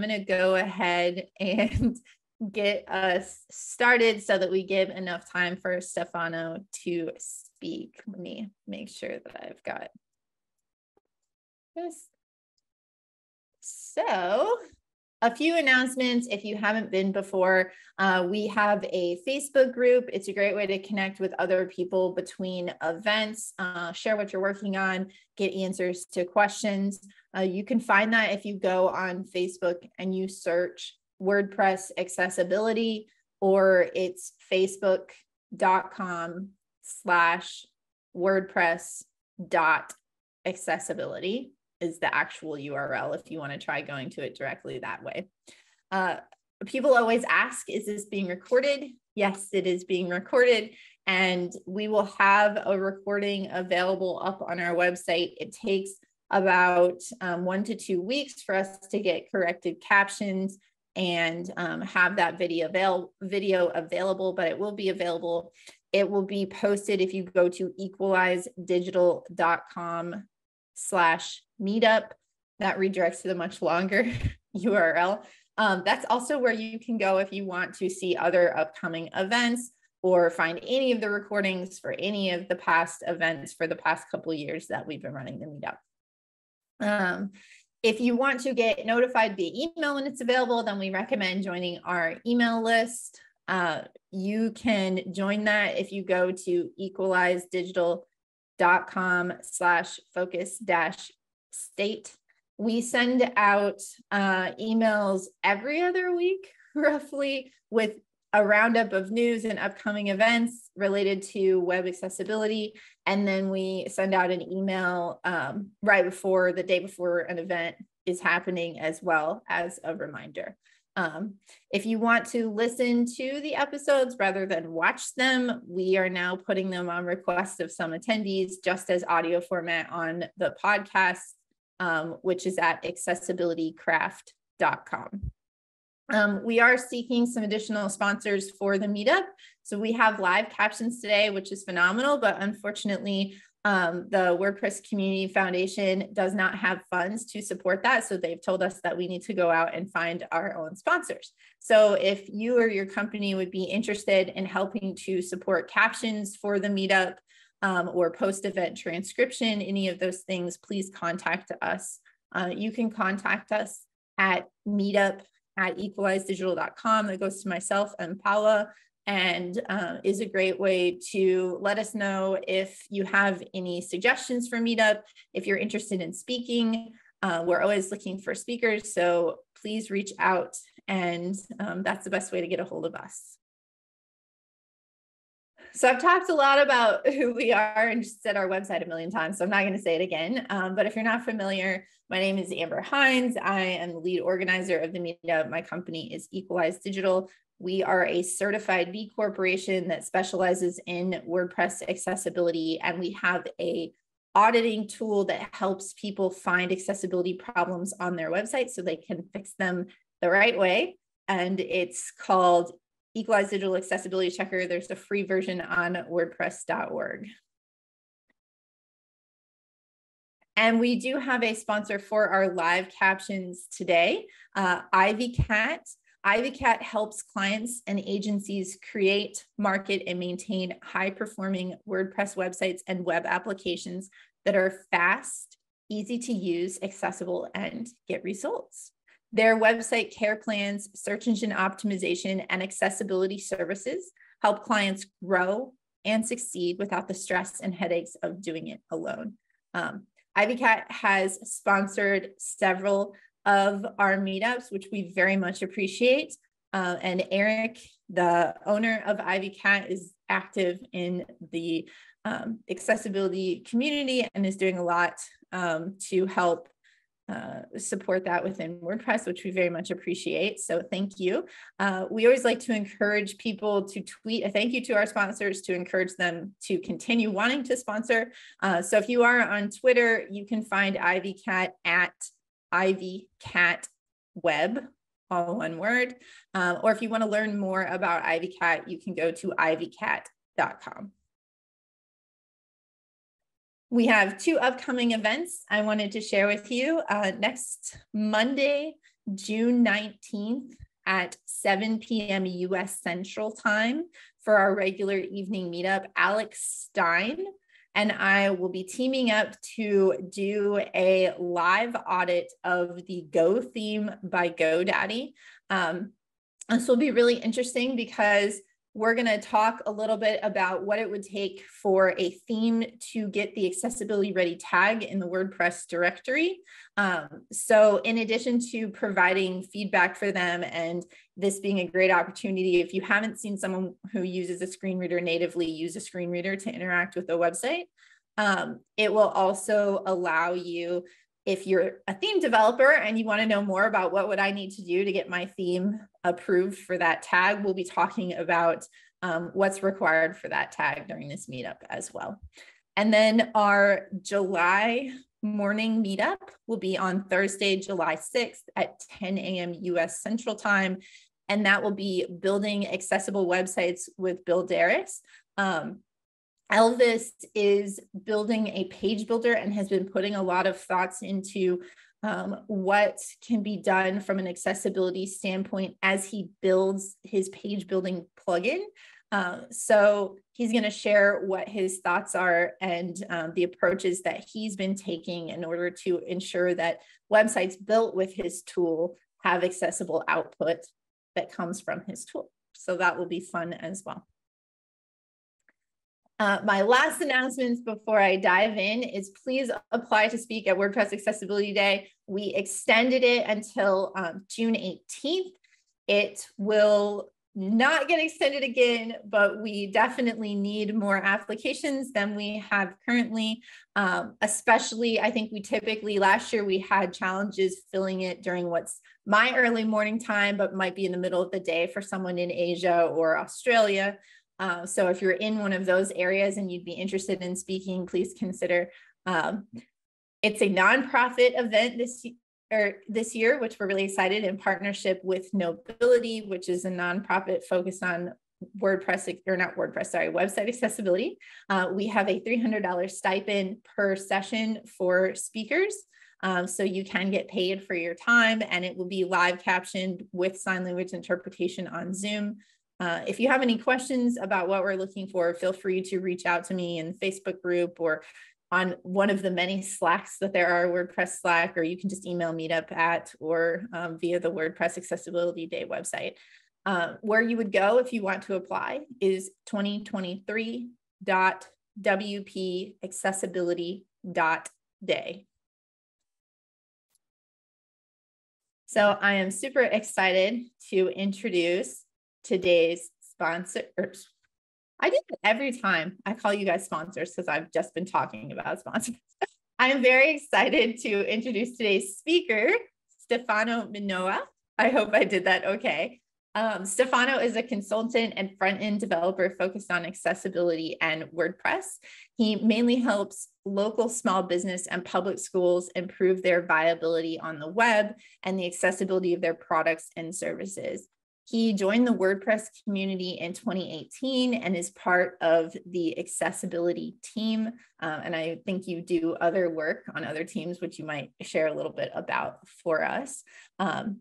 going to go ahead and get us started so that we give enough time for Stefano to speak. Let me make sure that I've got this. So a few announcements. If you haven't been before, we have a Facebook group. It's a great way to connect with other people between events, share what you're working on, get answers to questions. You can find that if you go on Facebook and you search WordPress accessibility, or it's facebook.com/WordPress.accessibility. is the actual URL if you want to try going to it directly that way. People always ask, is this being recorded? Yes, it is being recorded, and we will have a recording available up on our website. It takes about 1 to 2 weeks for us to get corrected captions and have that video available, but it will be available. It will be posted if you go to equalizedigital.com/meetup. That redirects to the much longer URL. That's also where you can go if you want to see other upcoming events or find any of the recordings for any of the past events for the past couple of years that we've been running the Meetup. If you want to get notified via email when it's available, then we recommend joining our email list. You can join that if you go to equalizedigital.com/focus-state. We send out emails every other week, roughly, with a roundup of news and upcoming events related to web accessibility. And then we send out an email right before, the day before an event is happening, as well as a reminder. If you want to listen to the episodes rather than watch them, we are now putting them on request of some attendees just as audio format on the podcast, which is at accessibilitycraft.com. We are seeking some additional sponsors for the Meetup. So we have live captions today, which is phenomenal, but unfortunately, the WordPress Community Foundation does not have funds to support that. So they've told us that we need to go out and find our own sponsors. So if you or your company would be interested in helping to support captions for the Meetup, or post-event transcription, any of those things, please contact us. You can contact us at meetup@equalizedigital.com. That goes to myself and Paula, and is a great way to let us know if you have any suggestions for Meetup. If you're interested in speaking, we're always looking for speakers, so please reach out, and that's the best way to get a hold of us. So I've talked a lot about who we are and just said our website a million times, so I'm not going to say it again. But if you're not familiar, my name is Amber Hines. I am the lead organizer of the Meetup. My company is Equalize Digital. We are a certified B Corporation that specializes in WordPress accessibility, and we have a auditing tool that helps people find accessibility problems on their website so they can fix them the right way. And it's called Equalize Digital Accessibility Checker. There's a free version on WordPress.org. And we do have a sponsor for our live captions today, IvyCat. IvyCat helps clients and agencies create, market, and maintain high-performing WordPress websites and web applications that are fast, easy to use, accessible, and get results. Their website care plans, search engine optimization, and accessibility services help clients grow and succeed without the stress and headaches of doing it alone. IvyCat has sponsored several of our meetups, which we very much appreciate. And Eric, the owner of IvyCat, is active in the accessibility community and is doing a lot to help support that within WordPress, which we very much appreciate. So thank you. We always like to encourage people to tweet a thank you to our sponsors to encourage them to continue wanting to sponsor. So if you are on Twitter, you can find IvyCat at IvyCatWeb, all one word. Or if you want to learn more about IvyCat, you can go to ivycat.com. We have 2 upcoming events I wanted to share with you. Next Monday, June 19th at 7 p.m. US Central Time for our regular evening meetup. Alex Stein and I will be teaming up to do a live audit of the Go theme by GoDaddy. This will be really interesting because we're going to talk a little bit about what it would take for a theme to get the accessibility ready tag in the WordPress directory. So in addition to providing feedback for them and this being a great opportunity, if you haven't seen someone who uses a screen reader natively use a screen reader to interact with the website, it will also allow you, if you're a theme developer and you want to know more about what would I need to do to get my theme approved for that tag, we'll be talking about what's required for that tag during this meetup as well. And then our July morning meetup will be on Thursday, July 6th at 10 a.m. US Central Time. And that will be building accessible websites with Bill Darris. Elvis is building a page builder and has been putting a lot of thoughts into what can be done from an accessibility standpoint as he builds his page building plugin. So he's going to share what his thoughts are and the approaches that he's been taking in order to ensure that websites built with his tool have accessible output that comes from his tool. So that will be fun as well. My last announcements before I dive in is please apply to speak at WordPress Accessibility Day. We extended it until June 18th. It will not get extended again, but we definitely need more applications than we have currently. Especially, I think we typically, last year we had challenges filling it during what's my early morning time, but might be in the middle of the day for someone in Asia or Australia. So if you're in one of those areas and you'd be interested in speaking, please consider. It's a nonprofit event this year, which we're really excited, in partnership with Nobility, which is a nonprofit focused on website accessibility. We have a $300 stipend per session for speakers. So you can get paid for your time, and it will be live captioned with sign language interpretation on Zoom. If you have any questions about what we're looking for, feel free to reach out to me in the Facebook group or on one of the many Slacks that there are, WordPress Slack, or you can just email Meetup or via the WordPress Accessibility Day website. Where you would go if you want to apply is 2023.wpaccessibility.day. So I am super excited to introduce today's sponsors. I do it every time I call you guys sponsors because I've just been talking about sponsors. I'm very excited to introduce today's speaker, Stefano Minoia. I hope I did that okay. Stefano is a consultant and front-end developer focused on accessibility and WordPress. He mainly helps local small business and public schools improve their viability on the web and the accessibility of their products and services. He joined the WordPress community in 2018 and is part of the accessibility team. And I think you do other work on other teams, which you might share a little bit about for us. Let's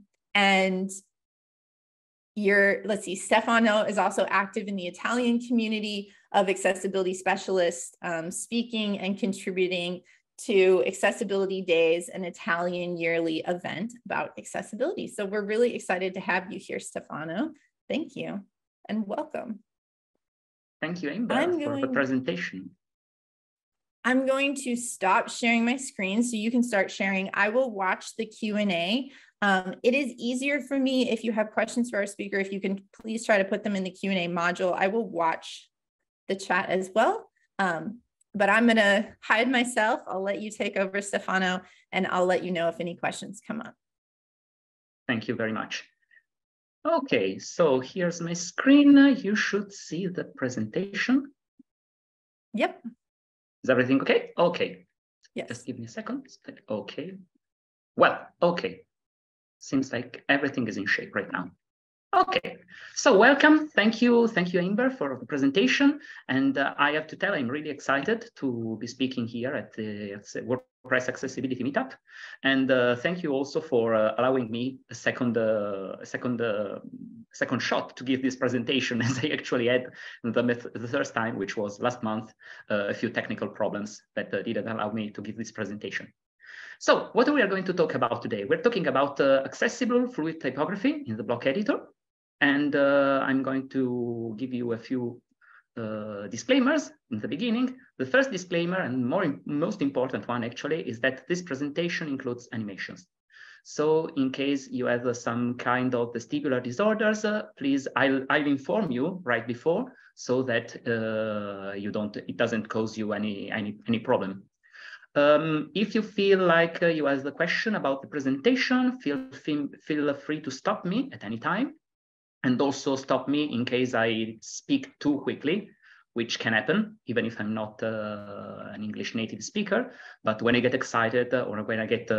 see, Stefano is also active in the Italian community of accessibility specialists, speaking and contributing to Accessibility Days, an Italian yearly event about accessibility. So we're really excited to have you here, Stefano. Thank you and welcome. Thank you, Amber, for the presentation. I'm going to stop sharing my screen so you can start sharing. I will watch the Q&A. It is easier for me if you have questions for our speaker, if you can please try to put them in the Q&A module. I will watch the chat as well. But I'm going to hide myself. I'll let you take over, Stefano, and I'll let you know if any questions come up. Thank you very much. Okay, so here's my screen. You should see the presentation. Yep. Is everything okay? Okay. Yes. Just give me a second. Okay. Well, okay. Seems like everything is in shape right now. Okay, so welcome. Thank you, Amber, for the presentation. And I have to tell, I'm really excited to be speaking here at the WordPress accessibility meetup. And thank you also for allowing me a second shot to give this presentation, as I actually had the first time, which was last month, a few technical problems that didn't allow me to give this presentation. So what we are going to talk about today? We're talking about accessible fluid typography in the block editor. And I'm going to give you a few disclaimers in the beginning. The first disclaimer, and most important one actually, is that this presentation includes animations. So in case you have some kind of vestibular disorders, please, I'll inform you right before, so that it doesn't cause you any problem. If you feel like you have a question about the presentation, feel free to stop me at any time. And also stop me in case I speak too quickly, which can happen, even if I'm not an English native speaker. But when I get excited or when I get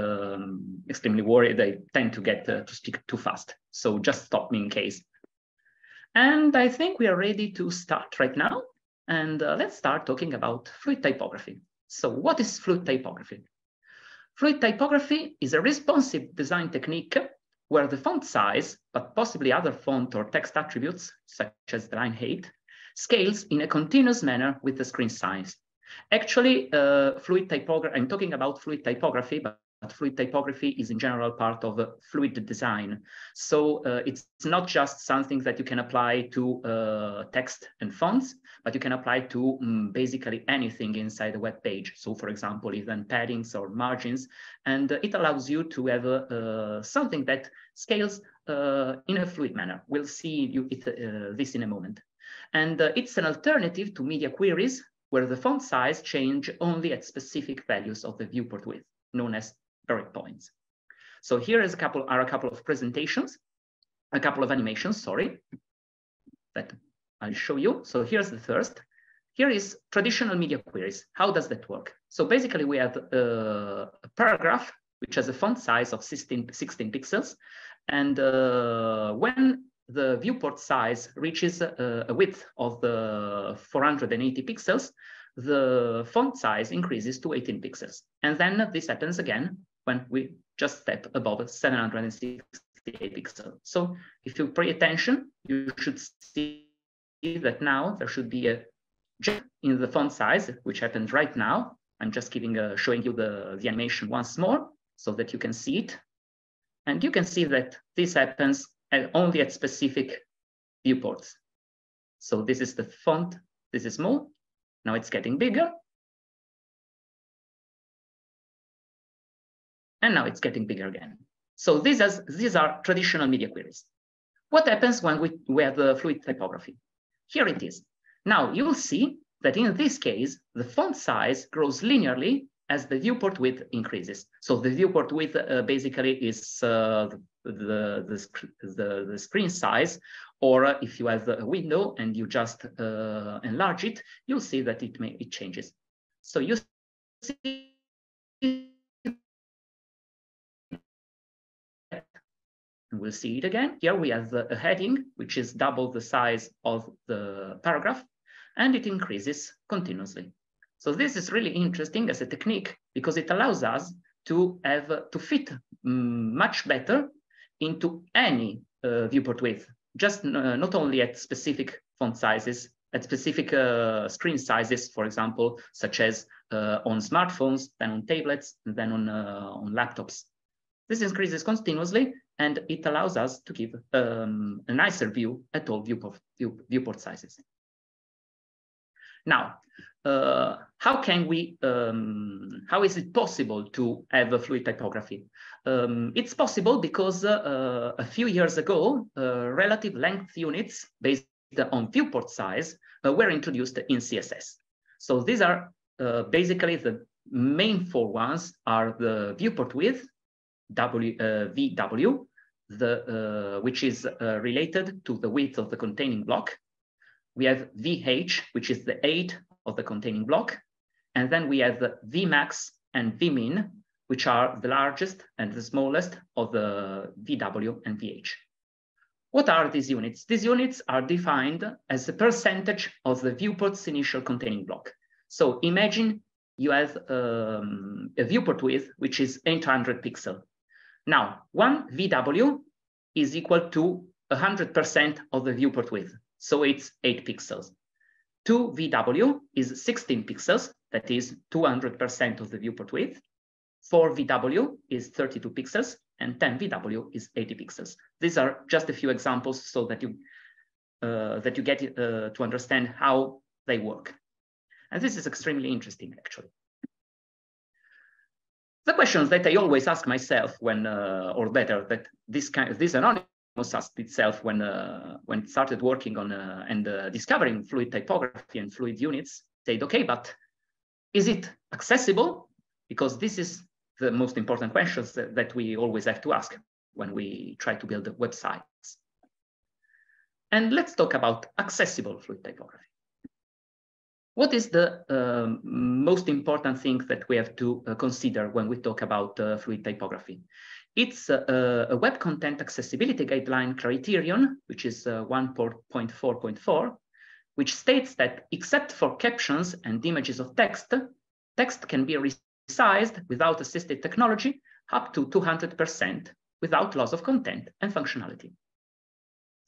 extremely worried, I tend to get to speak too fast. So just stop me in case. And I think we are ready to start right now. And let's start talking about fluid typography. So what is fluid typography? Fluid typography is a responsive design technique where the font size, but possibly other font or text attributes, such as the line height, scales in a continuous manner with the screen size. Actually, fluid typography, I'm talking about fluid typography, but fluid typography is in general part of fluid design. So it's not just something that you can apply to text and fonts, but you can apply to basically anything inside a web page. So for example, even paddings or margins, and it allows you to have something that scales in a fluid manner. We'll see this in a moment. And it's an alternative to media queries where the font size change only at specific values of the viewport width, known as breakpoints. So here is a couple of presentations, a couple of animations, sorry, that I'll show you. So here's the first. Here is traditional media queries. How does that work? So basically we have a paragraph which has a font size of 16 pixels. And when the viewport size reaches a width of the 480 pixels, the font size increases to 18 pixels. And then this happens again when we just step above 768 pixels. So if you pay attention, you should see that now there should be a jump in the font size, which happens right now. I'm just showing you the animation once more so that you can see it. And you can see that this happens only at specific viewports. So this is the font, this is small. Now it's getting bigger. And now it's getting bigger again. So these are traditional media queries. What happens when we have the fluid typography? Here it is. Now you will see that in this case, the font size grows linearly as the viewport width increases. So the viewport width basically is the screen size, or if you have a window and you just enlarge it, you'll see that it changes. So you see, and we'll see it again. Here we have a heading, which is double the size of the paragraph, and it increases continuously. So this is really interesting as a technique because it allows us to fit much better into any viewport width, just not only at specific font sizes, at specific screen sizes, for example, such as on smartphones, then on tablets, and then on laptops. This increases continuously, and it allows us to give a nicer view at all viewport sizes. Now, how is it possible to have a fluid typography? It's possible because a few years ago, relative length units based on viewport size were introduced in CSS. So these are basically the main four ones are the viewport width, VW, which is related to the width of the containing block. We have VH, which is the height of the containing block. And then we have the Vmax and Vmin, which are the largest and the smallest of the VW and VH. What are these units? These units are defined as a percentage of the viewport's initial containing block. So imagine you have a viewport width, which is 800 pixels. Now, 1 VW is equal to 100% of the viewport width, so it's 8 pixels. 2 VW is 16 pixels, that is 200% of the viewport width. 4 VW is 32 pixels, and 10 VW is 80 pixels. These are just a few examples so that you get to understand how they work. And this is extremely interesting, actually. The questions that I always ask myself when, or better, that this anonymous asked itself when it started working on and discovering fluid typography and fluid units, said, okay, but is it accessible? Because this is the most important questions that we always have to ask when we try to build websites. And let's talk about accessible fluid typography. What is the most important thing that we have to consider when we talk about fluid typography? It's a web content accessibility guideline criterion, which is 1.4.4, which states that except for captions and images of text, text can be resized without assistive technology up to 200% without loss of content and functionality.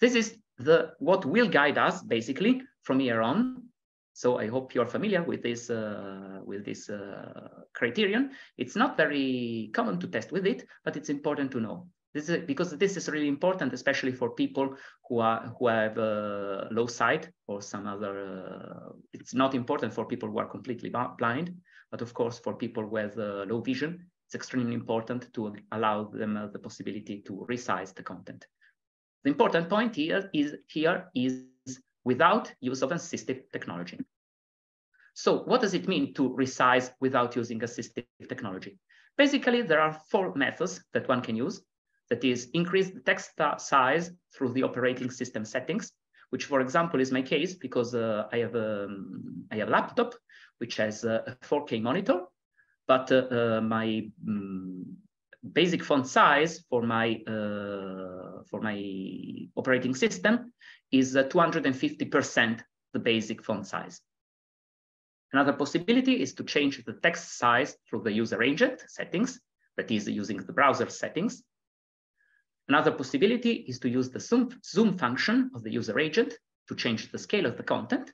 This is what will guide us basically from here on. So I hope you're familiar with this criterion. It's not very common to test with it, but it's important to know. Because this is really important, especially for people who have low sight or some other. It's not important for people who are completely blind, but of course for people with low vision, it's extremely important to allow them the possibility to resize the content. The important point here is without use of assistive technology. So what does it mean to resize without using assistive technology? Basically, there are 4 methods that one can use. That is, increase the text size through the operating system settings, which, for example, is my case because I have a laptop which has a 4K monitor, but my basic font size for my operating system is 250% the basic font size. Another possibility is to change the text size through the user agent settings, that is, using the browser settings. Another possibility is to use the zoom function of the user agent to change the scale of the content.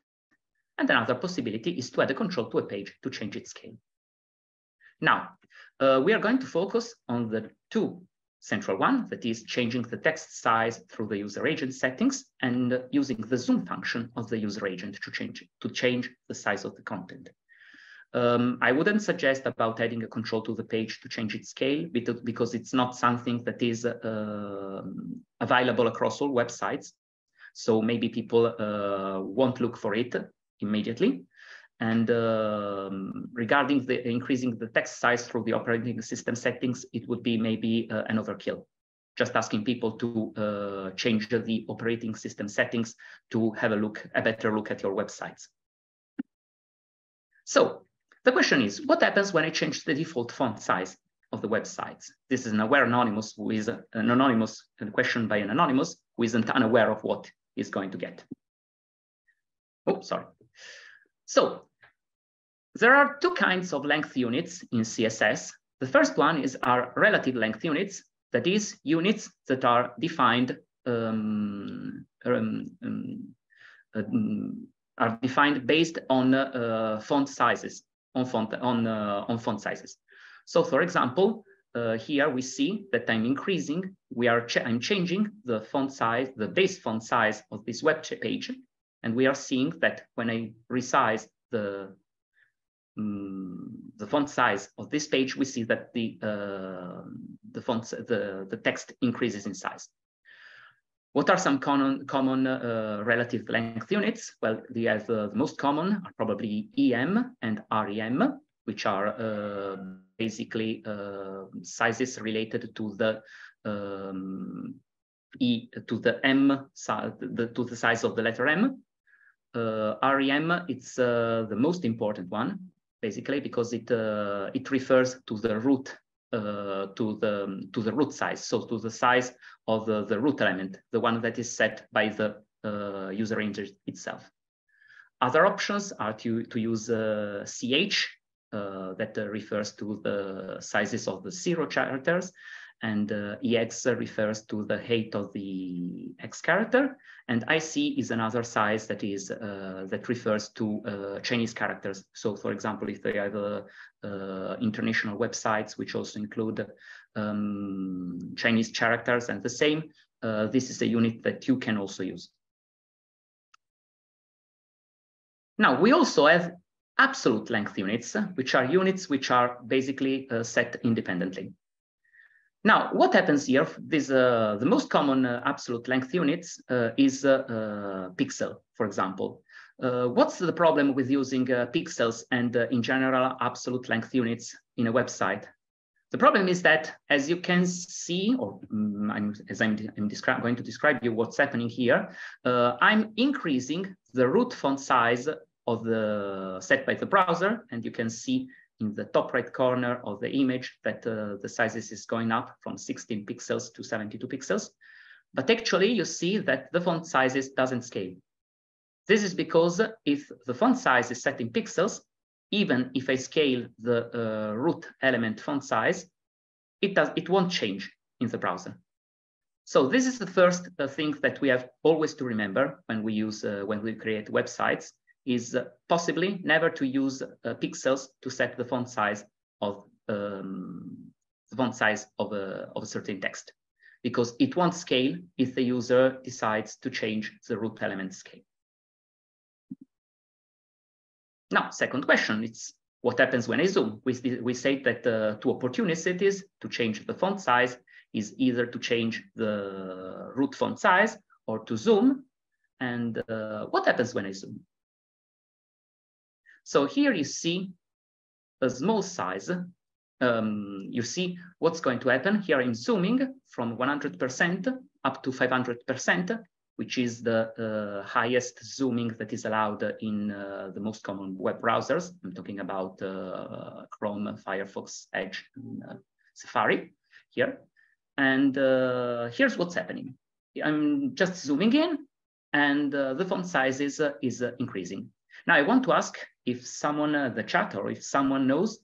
And another possibility is to add a control to a page to change its scale. Now, we are going to focus on the 2 central one, that is changing the text size through the user agent settings and using the zoom function of the user agent to change the size of the content. I wouldn't suggest about adding a control to the page to change its scale because it's not something that is available across all websites. So maybe people won't look for it immediately. And regarding the increasing the text size through the operating system settings, it would be maybe an overkill. Just asking people to change the operating system settings to have a better look at your websites. So the question is, what happens when I change the default font size of the websites? This is an aware anonymous who is an anonymous question by an anonymous who isn't unaware of what he's going to get. Oh, sorry. So there are 2 kinds of length units in CSS. The first one are relative length units, that is, units that are defined based on font sizes, on font sizes. So, for example, here we see that I'm changing the font size, the base font size of this web page, and we are seeing that when I resize the font size of this page, we see that the text increases in size. What are some common relative length units? Well, the most common are probably EM and REM, which are basically sizes related to the size of the letter M. REM, it's the most important one, basically, because it refers to the root to the root size, so to the size of the root element, the one that is set by the user agent itself. Other options are to use CH, that refers to the sizes of the 0 characters, and EX refers to the height of the X character, and IC is another size that is that refers to Chinese characters. So, for example, if they have international websites which also include Chinese characters and the same, this is a unit that you can also use. Now, we also have absolute length units, which are basically set independently. Now, what happens here? This the most common absolute length units is pixel, for example. What's the problem with using pixels and in general absolute length units in a website? The problem is that, as you can see, or as I'm going to describe you what's happening here, I'm increasing the root font size of the set by the browser, and you can see in the top right corner of the image that the sizes is going up from 16 pixels to 72 pixels. But actually, you see that the font sizes doesn't scale. This is because if the font size is set in pixels, even if I scale the root element font size, it won't change in the browser. So this is the first thing that we have always to remember when we use when we create websites, is possibly never to use pixels to set the font size of a certain text, because it won't scale if the user decides to change the root element scale. Now, second question, it's what happens when I zoom? We say that two opportunities to change the font size is either to change the root font size or to zoom. And what happens when I zoom? So here you see a small size. You see what's going to happen. Here I'm zooming from 100% up to 500%, which is the highest zooming that is allowed in the most common web browsers. I'm talking about Chrome, Firefox, Edge, and Safari here. And here's what's happening. I'm just zooming in, and the font size is increasing. Now I want to ask if someone, the chat, or if someone knows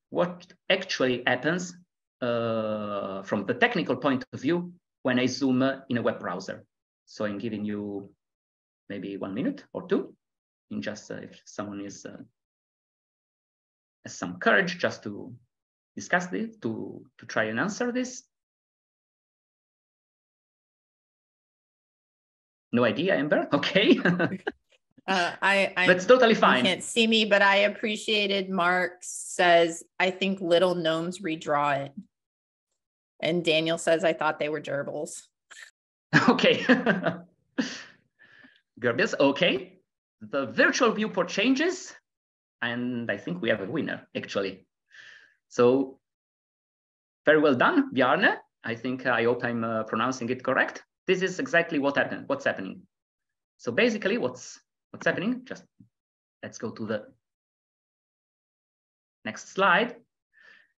what actually happens from the technical point of view when I zoom in a web browser. So I'm giving you maybe 1 minute or two, in just if someone has some courage just to discuss this, to try and answer this. No idea, Amber? Okay. That's totally fine. You can't see me, but I appreciated Mark says, I think little gnomes redraw it. And Daniel says, I thought they were gerbils. Okay. Gerbils, okay. The virtual viewport changes, and I think we have a winner, actually. So very well done, Bjarne. I hope I'm pronouncing it correct. This is exactly what's happening. So basically, what's happening? Just let's go to the next slide.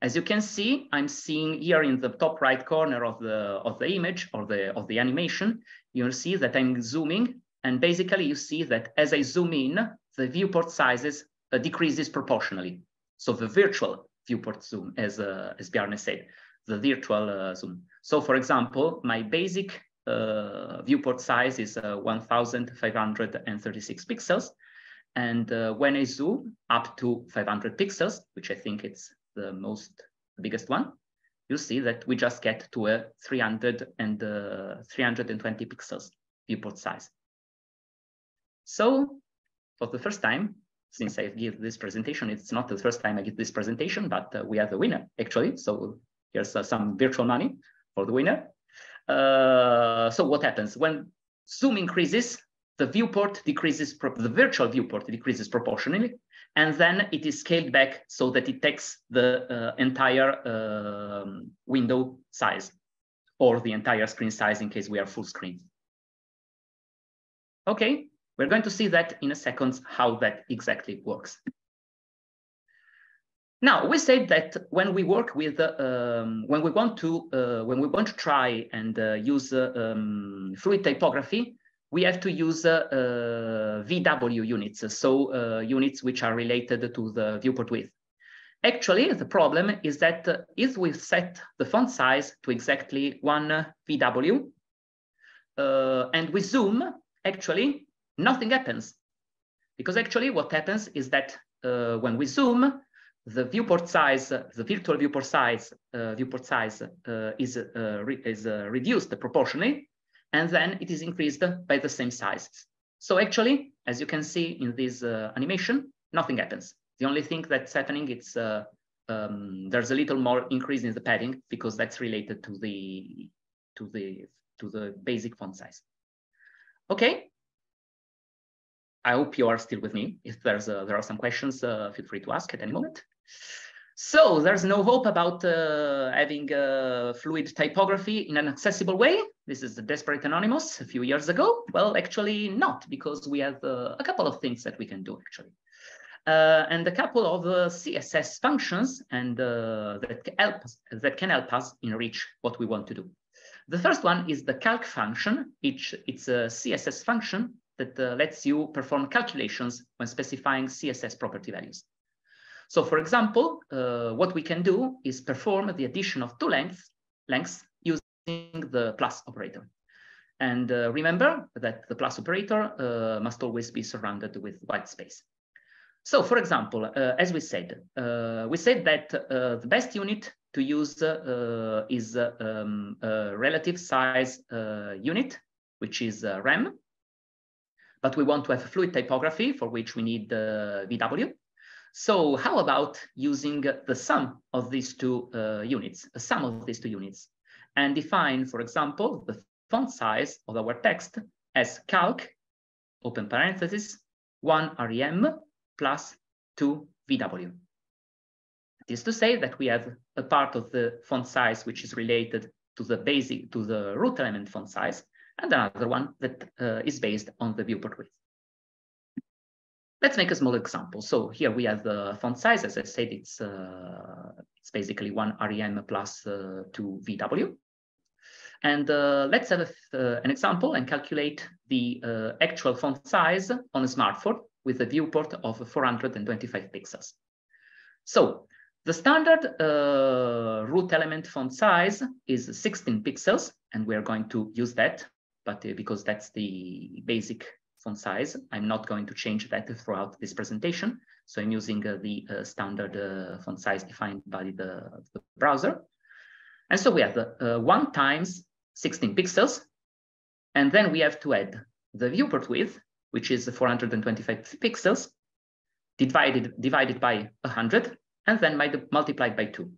As you can see, I'm seeing here in the top right corner of the image or of the animation, you'll see that I'm zooming, and basically you see that as I zoom in, the viewport sizes decreases proportionally. So the virtual viewport zoom, as Bjarne said, the virtual zoom. So for example, my basic viewport size is 1536 pixels. And when I zoom up to 500 pixels, which I think it's the biggest one, you'll see that we just get to a 320 pixels viewport size. So for the first time, since I give this presentation, it's not the first time I give this presentation, but we have a winner actually. So here's some virtual money for the winner. So what happens when zoom increases? The viewport decreases, the virtual viewport decreases proportionally, and then it is scaled back so that it takes the entire window size or the entire screen size in case we are full screen. Okay, we're going to see that in a second, how that exactly works. Now, we said that when we work with, when we want to try and use fluid typography, we have to use VW units, so units which are related to the viewport width. Actually, the problem is that if we set the font size to exactly 1 VW and we zoom, actually nothing happens. Because actually what happens is that when we zoom, the viewport size, the virtual viewport size, is reduced proportionally, and then it is increased by the same sizes. So actually, as you can see in this animation, nothing happens. The only thing that's happening is there's a little more increase in the padding because that's related to the basic font size. Okay. I hope you are still with me. If there are some questions, feel free to ask at any moment. So there's no hope about having fluid typography in an accessible way. This is the Desperate Anonymous a few years ago. Well, actually not, because we have a couple of things that we can do actually. And a couple of CSS functions and that can help us enrich what we want to do. The first one is the calc function. It's a CSS function that lets you perform calculations when specifying CSS property values. So for example, what we can do is perform the addition of two lengths using the plus operator. And remember that the plus operator must always be surrounded with white space. So for example, as we said that the best unit to use is a relative size unit, which is rem. But we want to have a fluid typography for which we need VW. So how about using the sum of these two units, and define, for example, the font size of our text as calc, open parenthesis, 1 rem plus 2 VW. It is to say that we have a part of the font size which is related to the root element font size, and another one that is based on the viewport width. Let's make a small example. So here we have the font size. As I said, it's basically 1 rem plus 2 VW. And let's have an example and calculate the actual font size on a smartphone with a viewport of 425 pixels. So the standard root element font size is 16 pixels, and we are going to use that. But because that's the basic font size, I'm not going to change that throughout this presentation. So I'm using the standard font size defined by the browser. And so we have 1 times 16 pixels. And then we have to add the viewport width, which is 425 pixels, divided by 100, and then multiplied by 2.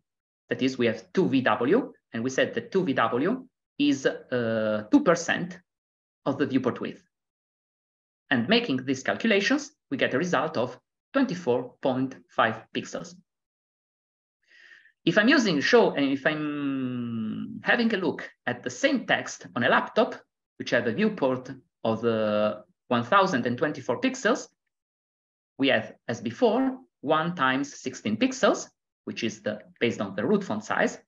That is, we have 2 VW, and we said that 2 VW is 2% of the viewport width. And making these calculations, we get a result of 24.5 pixels. If I'm if I'm having a look at the same text on a laptop, which have a viewport of 1024 pixels, we have, as before, 1 times 16 pixels, which is based on the root font size.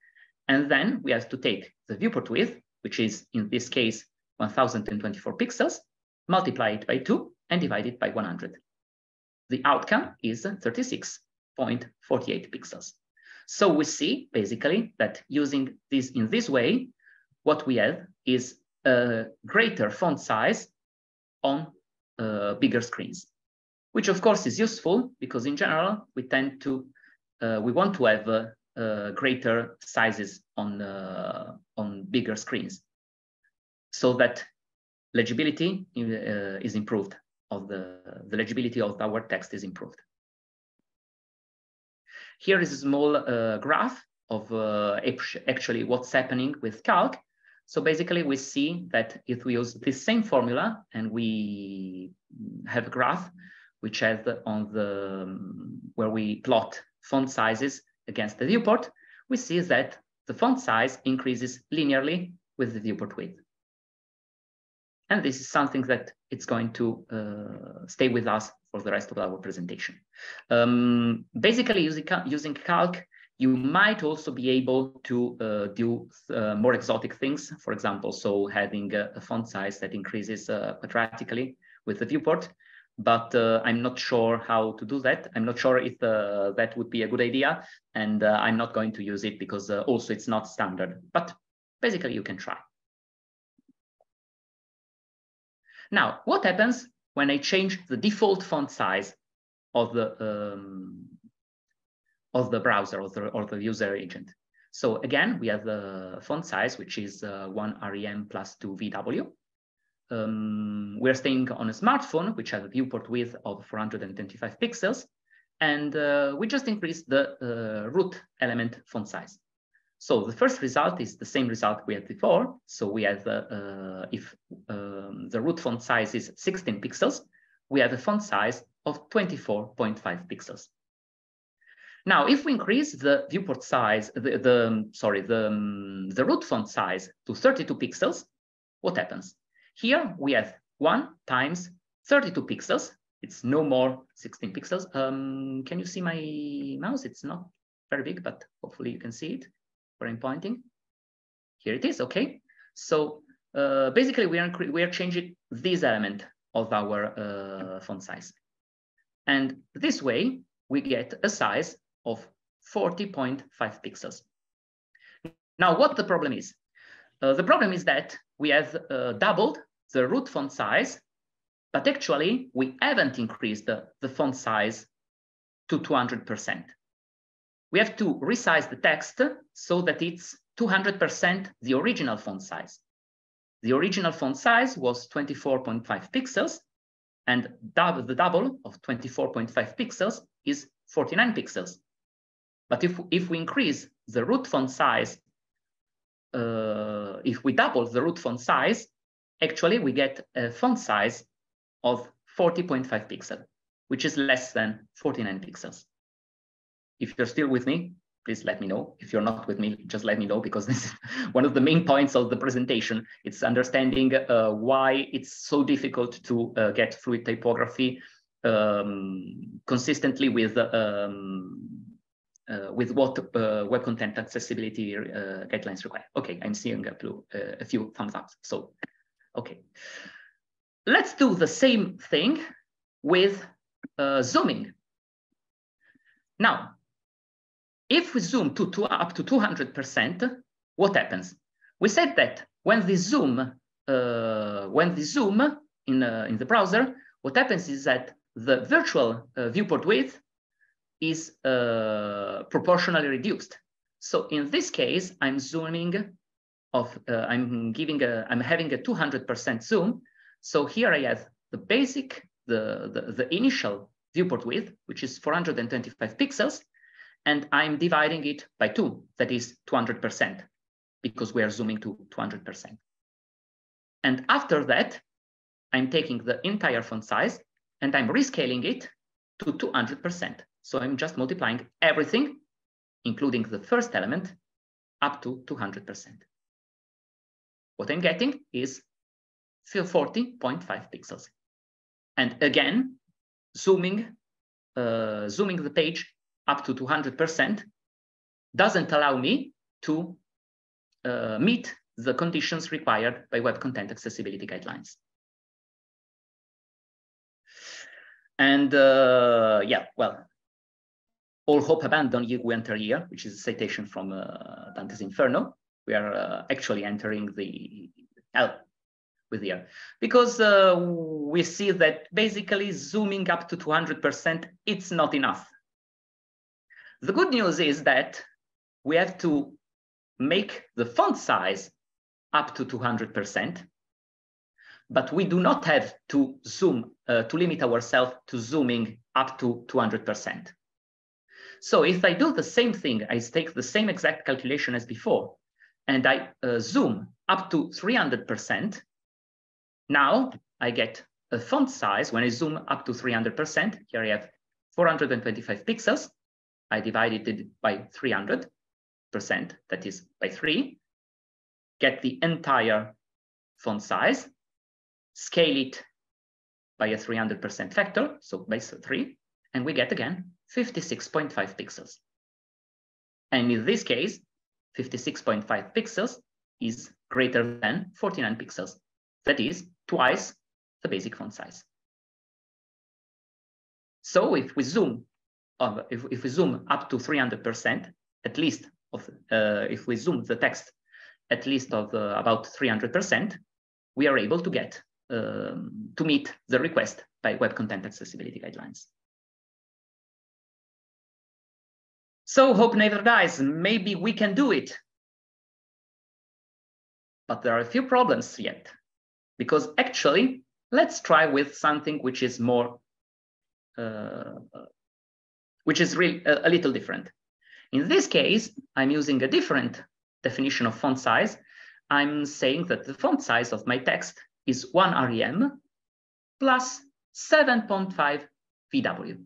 And then we have to take the viewport width, which is in this case 1024 pixels, multiply it by 2 and divide it by 100. The outcome is 36.48 pixels. So we see basically that using this in this way, what we have is a greater font size on bigger screens, which of course is useful because in general we tend to we want to have greater sizes on bigger screens, so that legibility is improved. The legibility of our text is improved. Here is a small graph of actually what's happening with calc. So basically we see that if we use this same formula and we have a graph which has where we plot font sizes against the viewport, we see that the font size increases linearly with the viewport width. And this is something that it's going to stay with us for the rest of our presentation. Basically, using calc, you might also be able to do more exotic things. For example, so having a font size that increases quadratically with the viewport. but I'm not sure how to do that. I'm not sure if that would be a good idea, and I'm not going to use it because also it's not standard, but basically you can try. Now, what happens when I change the default font size of the browser or the user agent? So again, we have the font size, which is 1 rem plus 2 VW. We're staying on a smartphone, which has a viewport width of 425 pixels, and we just increased the root element font size. So the first result is the same result we had before. So we have, if the root font size is 16 pixels, we have a font size of 24.5 pixels. Now, if we increase the viewport size, the root font size to 32 pixels, what happens? Here we have 1 times 32 pixels. It's no more 16 pixels. Can you see my mouse? It's not very big, but hopefully you can see it where I'm pointing. Here it is, okay. So basically we are changing this element of our font size. And this way we get a size of 40.5 pixels. Now, what the problem is? The problem is that we have doubled the root font size, but actually we haven't increased the font size to 200%. We have to resize the text so that it's 200% the original font size. The original font size was 24.5 pixels, and the double of 24.5 pixels is 49 pixels. But if we increase the root font size, if we double the root font size, actually we get a font size of 40.5 pixels, which is less than 49 pixels. If you're still with me, please let me know. If you're not with me, just let me know, because this is one of the main points of the presentation. It's understanding why it's so difficult to get fluid typography consistently with what web content accessibility guidelines require. Okay, I'm seeing a few thumbs up. So, okay. Let's do the same thing with zooming. Now, if we zoom up to 200%, what happens? We said that when we zoom in the browser, what happens is that the virtual viewport width is proportionally reduced. So in this case, I'm zooming of I'm having a 200% zoom. So here I have the basic, the initial viewport width, which is 425 pixels, and I'm dividing it by 2, that is 200%, because we are zooming to 200%. And after that, I'm taking the entire font size and I'm rescaling it to 200%. So I'm just multiplying everything, including the first element, up to 200%. What I'm getting is 40.5 pixels. And again, zooming the page up to 200% doesn't allow me to meet the conditions required by web content accessibility guidelines. And yeah, well, all hope abandoned, we enter here, which is a citation from Dante's Inferno. We are actually entering the hell with here, because we see that basically zooming up to 200%, it's not enough. The good news is that we have to make the font size up to 200%, but we do not have to zoom, to limit ourselves to zooming up to 200%. So if I do the same thing, I take the same exact calculation as before, and I zoom up to 300%, now I get a font size, when I zoom up to 300%, here I have 425 pixels, I divided it by 300%, that is by 3, get the entire font size, scale it by a 300% factor, so by 3, and we get again 56.5 pixels. And in this case, 56.5 pixels is greater than 49 pixels. That is twice the basic font size. So if we zoom, if we zoom up to 300%, at least of, if we zoom the text at least of about 300%, we are able to get to meet the request by Web Content Accessibility Guidelines. So hope never dies. Maybe we can do it. But there are a few problems yet, because actually, let's try with something which is more, which is really a little different. In this case, I'm using a different definition of font size. I'm saying that the font size of my text is 1 rem plus 7.5 VW.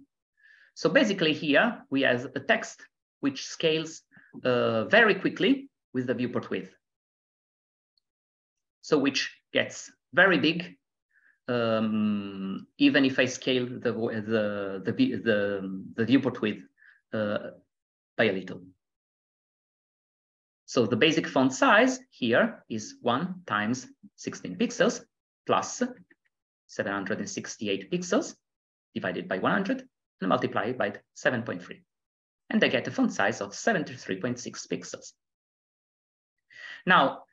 So basically here we have a text which scales very quickly with the viewport width. So which gets very big, even if I scale the viewport width by a little. So the basic font size here is 1 times 16 pixels plus 768 pixels divided by 100 and multiplied by 7.3. And I get a font size of 73.6 pixels. Now,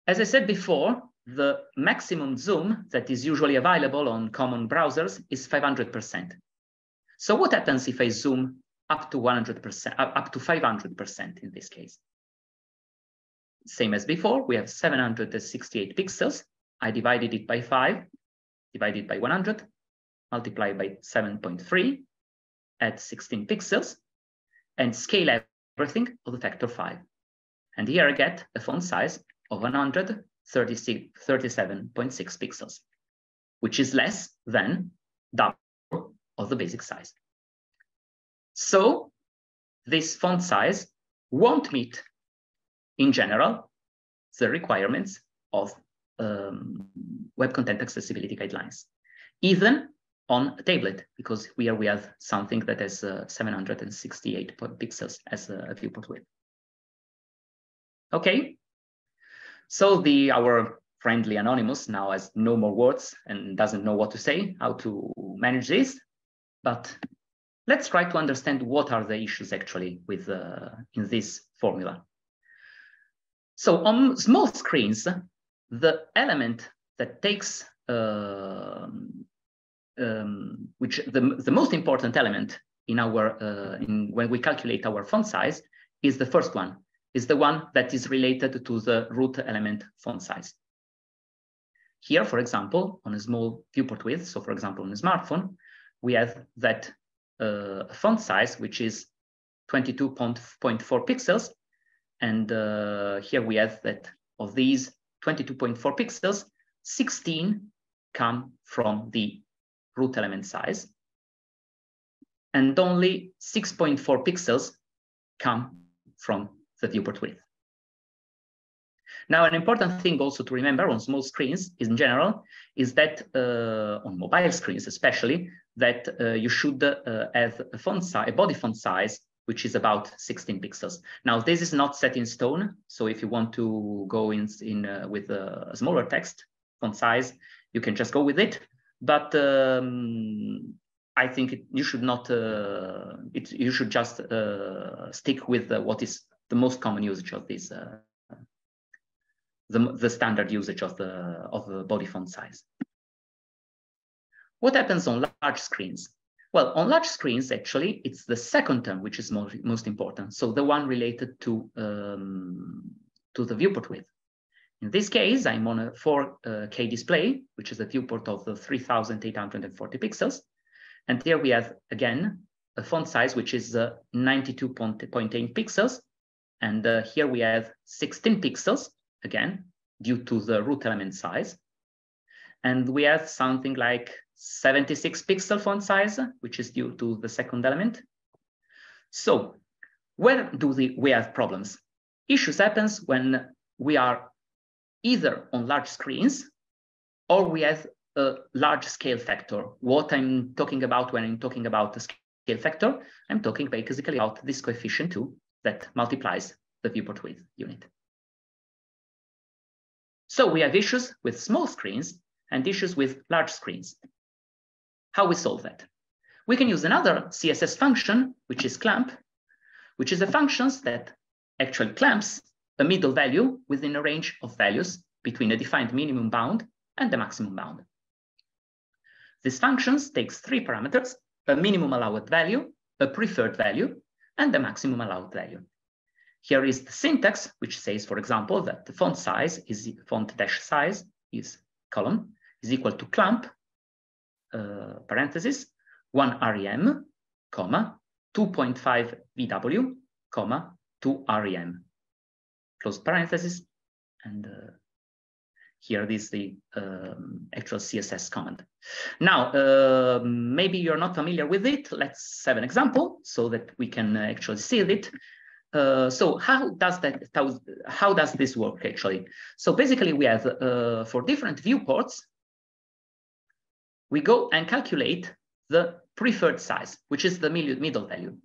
as I said before, the maximum zoom that is usually available on common browsers is 500%. So what happens if I zoom up to 100%, up to 500% in this case? Same as before, we have 768 pixels. I divided it by 5, divided by 100, multiplied by 7.3, add 16 pixels, and scale everything to the factor 5. And here I get a font size of 137.6 pixels, which is less than double of the basic size. So this font size won't meet, in general, the requirements of Web Content Accessibility Guidelines, even on a tablet, because here we have something that has 768 pixels as a viewport width. Okay, so our friendly Anonymous now has no more words and doesn't know what to say, how to manage this, but let's try to understand what are the issues actually with in this formula. So on small screens, the element that takes, which the most important element in our when we calculate our font size is the first one, is the one that is related to the root element font size. Here, for example, on a small viewport width, so for example on a smartphone, we have that font size which is 22.4 pixels. And here we have that of these 22.4 pixels, 16 come from the root element size, and only 6.4 pixels come from the viewport width. Now, an important thing also to remember on small screens in general is that on mobile screens especially, that you should have a font size, a body font size, which is about 16 pixels. Now, this is not set in stone. So if you want to go in with a smaller text font size, you can just go with it. But I think you should not. You should just stick with what is the most common usage of this, the standard usage of the body font size. What happens on large screens? Well, on large screens, actually, it's the second term which is most important. So the one related to the viewport width. In this case, I'm on a 4K display, which is a viewport of the 3,840 pixels. And here we have, again, a font size, which is 92.8 pixels. And here we have 16 pixels, again, due to the root element size. And we have something like 76 pixel font size, which is due to the second element. So where do we have problems? Issues happens when we are either on large screens or we have a large scale factor. What I'm talking about when I'm talking about the scale factor, I'm talking basically about this coefficient 2 that multiplies the viewport width unit. So we have issues with small screens and issues with large screens. How we solve that? We can use another CSS function, which is clamp, which is a function that actually clamps a middle value within a range of values between a defined minimum bound and the maximum bound. This function takes three parameters: a minimum allowed value, a preferred value, and the maximum allowed value. Here is the syntax, which says, for example, that the font size is font-size is column is equal to clamp parenthesis 1 rem, comma 2.5 VW, comma 2 rem, close parenthesis, and here is the actual CSS command. Now, maybe you're not familiar with it. Let's have an example so that we can actually see it. So how does this work actually? So basically we have for different viewports, we go and calculate the preferred size, which is the middle value.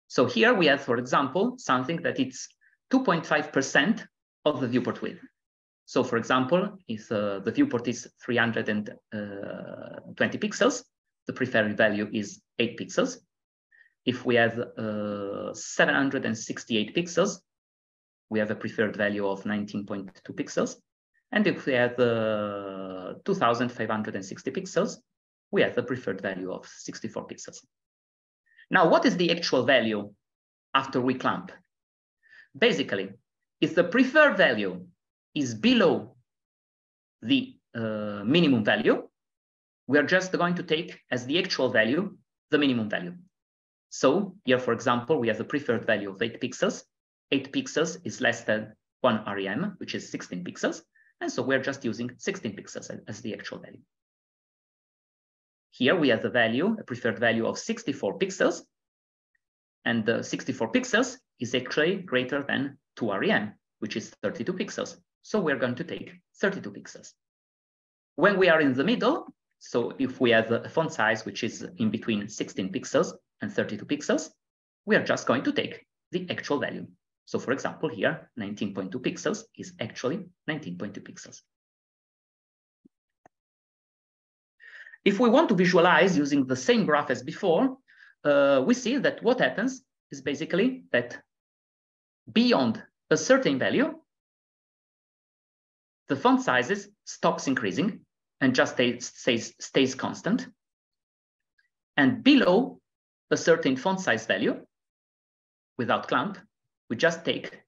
So here we have, for example, something that it's 2.5% of the viewport width. So for example, if the viewport is 320 pixels, the preferred value is 8 pixels. If we have 768 pixels, we have a preferred value of 19.2 pixels. And if we have 2,560 pixels, we have a preferred value of 64 pixels. Now, what is the actual value after we clamp? Basically, if the preferred value is below the minimum value, we are just going to take as the actual value the minimum value. So here, for example, we have a preferred value of 8 pixels. 8 pixels is less than 1 rem, which is 16 pixels. And so we're just using 16 pixels as the actual value. Here we have the value, a preferred value of 64 pixels. And the 64 pixels is actually greater than 2 rem, which is 32 pixels. So we're going to take 32 pixels. When we are in the middle, so if we have a font size which is in between 16 pixels and 32 pixels, we are just going to take the actual value. So for example, here, 19.2 pixels is actually 19.2 pixels. If we want to visualize using the same graph as before, we see that what happens is basically that beyond a certain value, the font sizes stops increasing and just stays constant. And below a certain font size value, without clamp, we just take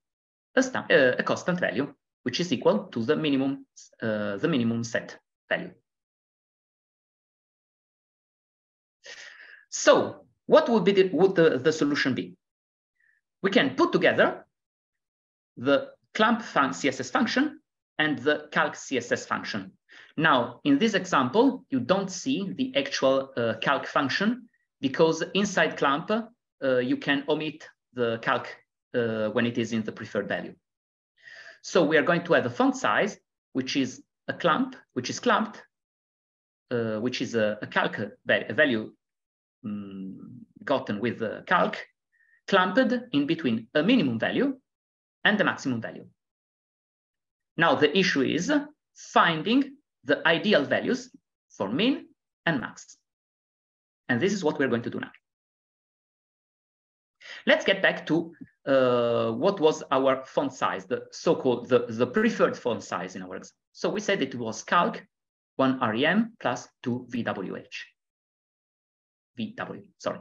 a constant value, which is equal to the minimum set value. So what would the solution be? We can put together the clamp CSS function and the calc CSS function. Now, in this example, you don't see the actual calc function because inside clamp, you can omit the calc when it is in the preferred value. So we are going to have a font size, which is a clamp, which is clamped, which is a calc value gotten with the calc, clamped in between a minimum value and the maximum value. Now the issue is finding the ideal values for min and max. And this is what we're going to do now. Let's get back to what was our font size, the so-called the preferred font size in our example. So we said it was calc 1 rem plus 2 VW, sorry.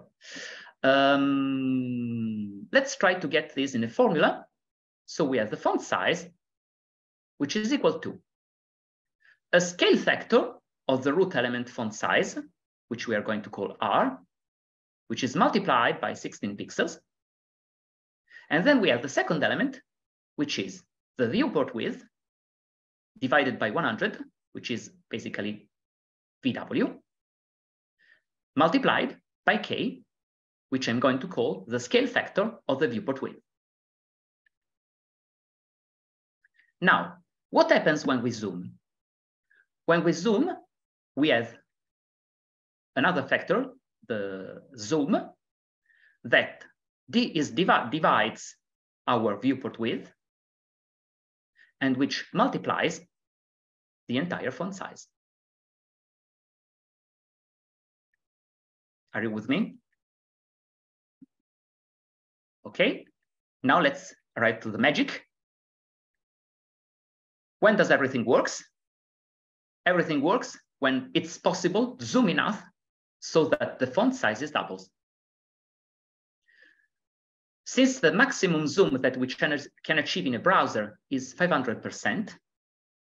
Let's try to get this in a formula. So we have the font size, which is equal to a scale factor of the root element font size, which we are going to call R, which is multiplied by 16 pixels. And then we have the second element, which is the viewport width divided by 100, which is basically VW, multiplied by K, which I'm going to call the scale factor of the viewport width. Now, what happens when we zoom? When we zoom, we have another factor, the zoom, that divides our viewport width and which multiplies the entire font size. Are you with me? Okay, now let's arrive to the magic. When does everything works? Everything works when it's possible to zoom enough so that the font size is doubles. Since the maximum zoom that we can achieve in a browser is 500%,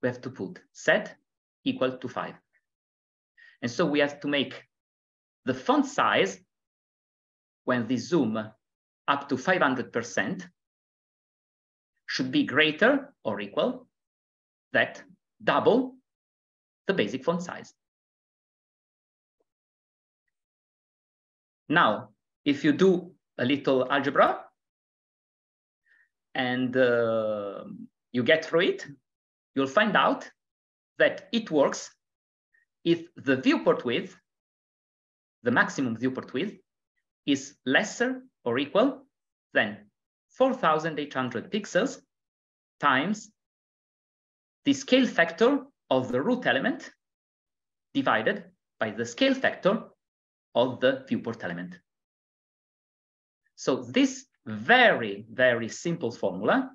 we have to put set equal to 5. And so we have to make the font size, when the zoom up to 500%, should be greater or equal that double the basic font size. Now, if you do a little algebra and you get through it, you'll find out that it works if the viewport width, the maximum viewport width, is lesser or equal than 4,800 pixels times the scale factor of the root element divided by the scale factor of the viewport element. So this very, very simple formula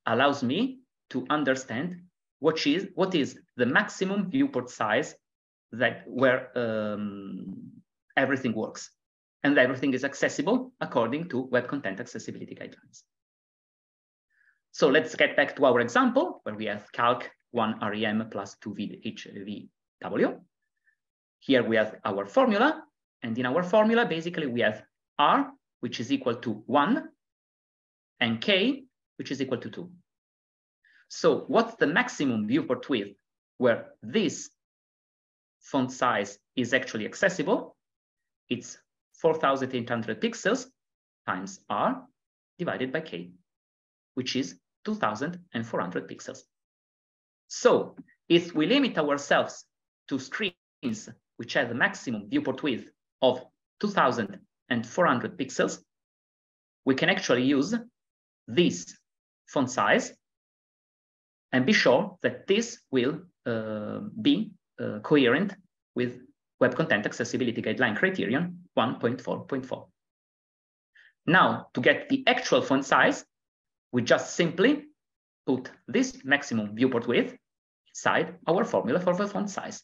allows me to understand what is the maximum viewport size where everything works. And everything is accessible according to Web Content Accessibility Guidelines. So let's get back to our example where we have calc 1 rem plus 2 hvw. Here we have our formula. And in our formula, basically we have r, which is equal to 1, and k, which is equal to 2. So what's the maximum viewport width where this font size is actually accessible? It's 4,800 pixels times r divided by k, which is 2,400 pixels. So if we limit ourselves to screens which have the maximum viewport width of 2,400 pixels, we can actually use this font size and be sure that this will be coherent with Web Content Accessibility Guideline Criterion 1.4.4. Now, to get the actual font size, we just simply put this maximum viewport width inside our formula for the font size.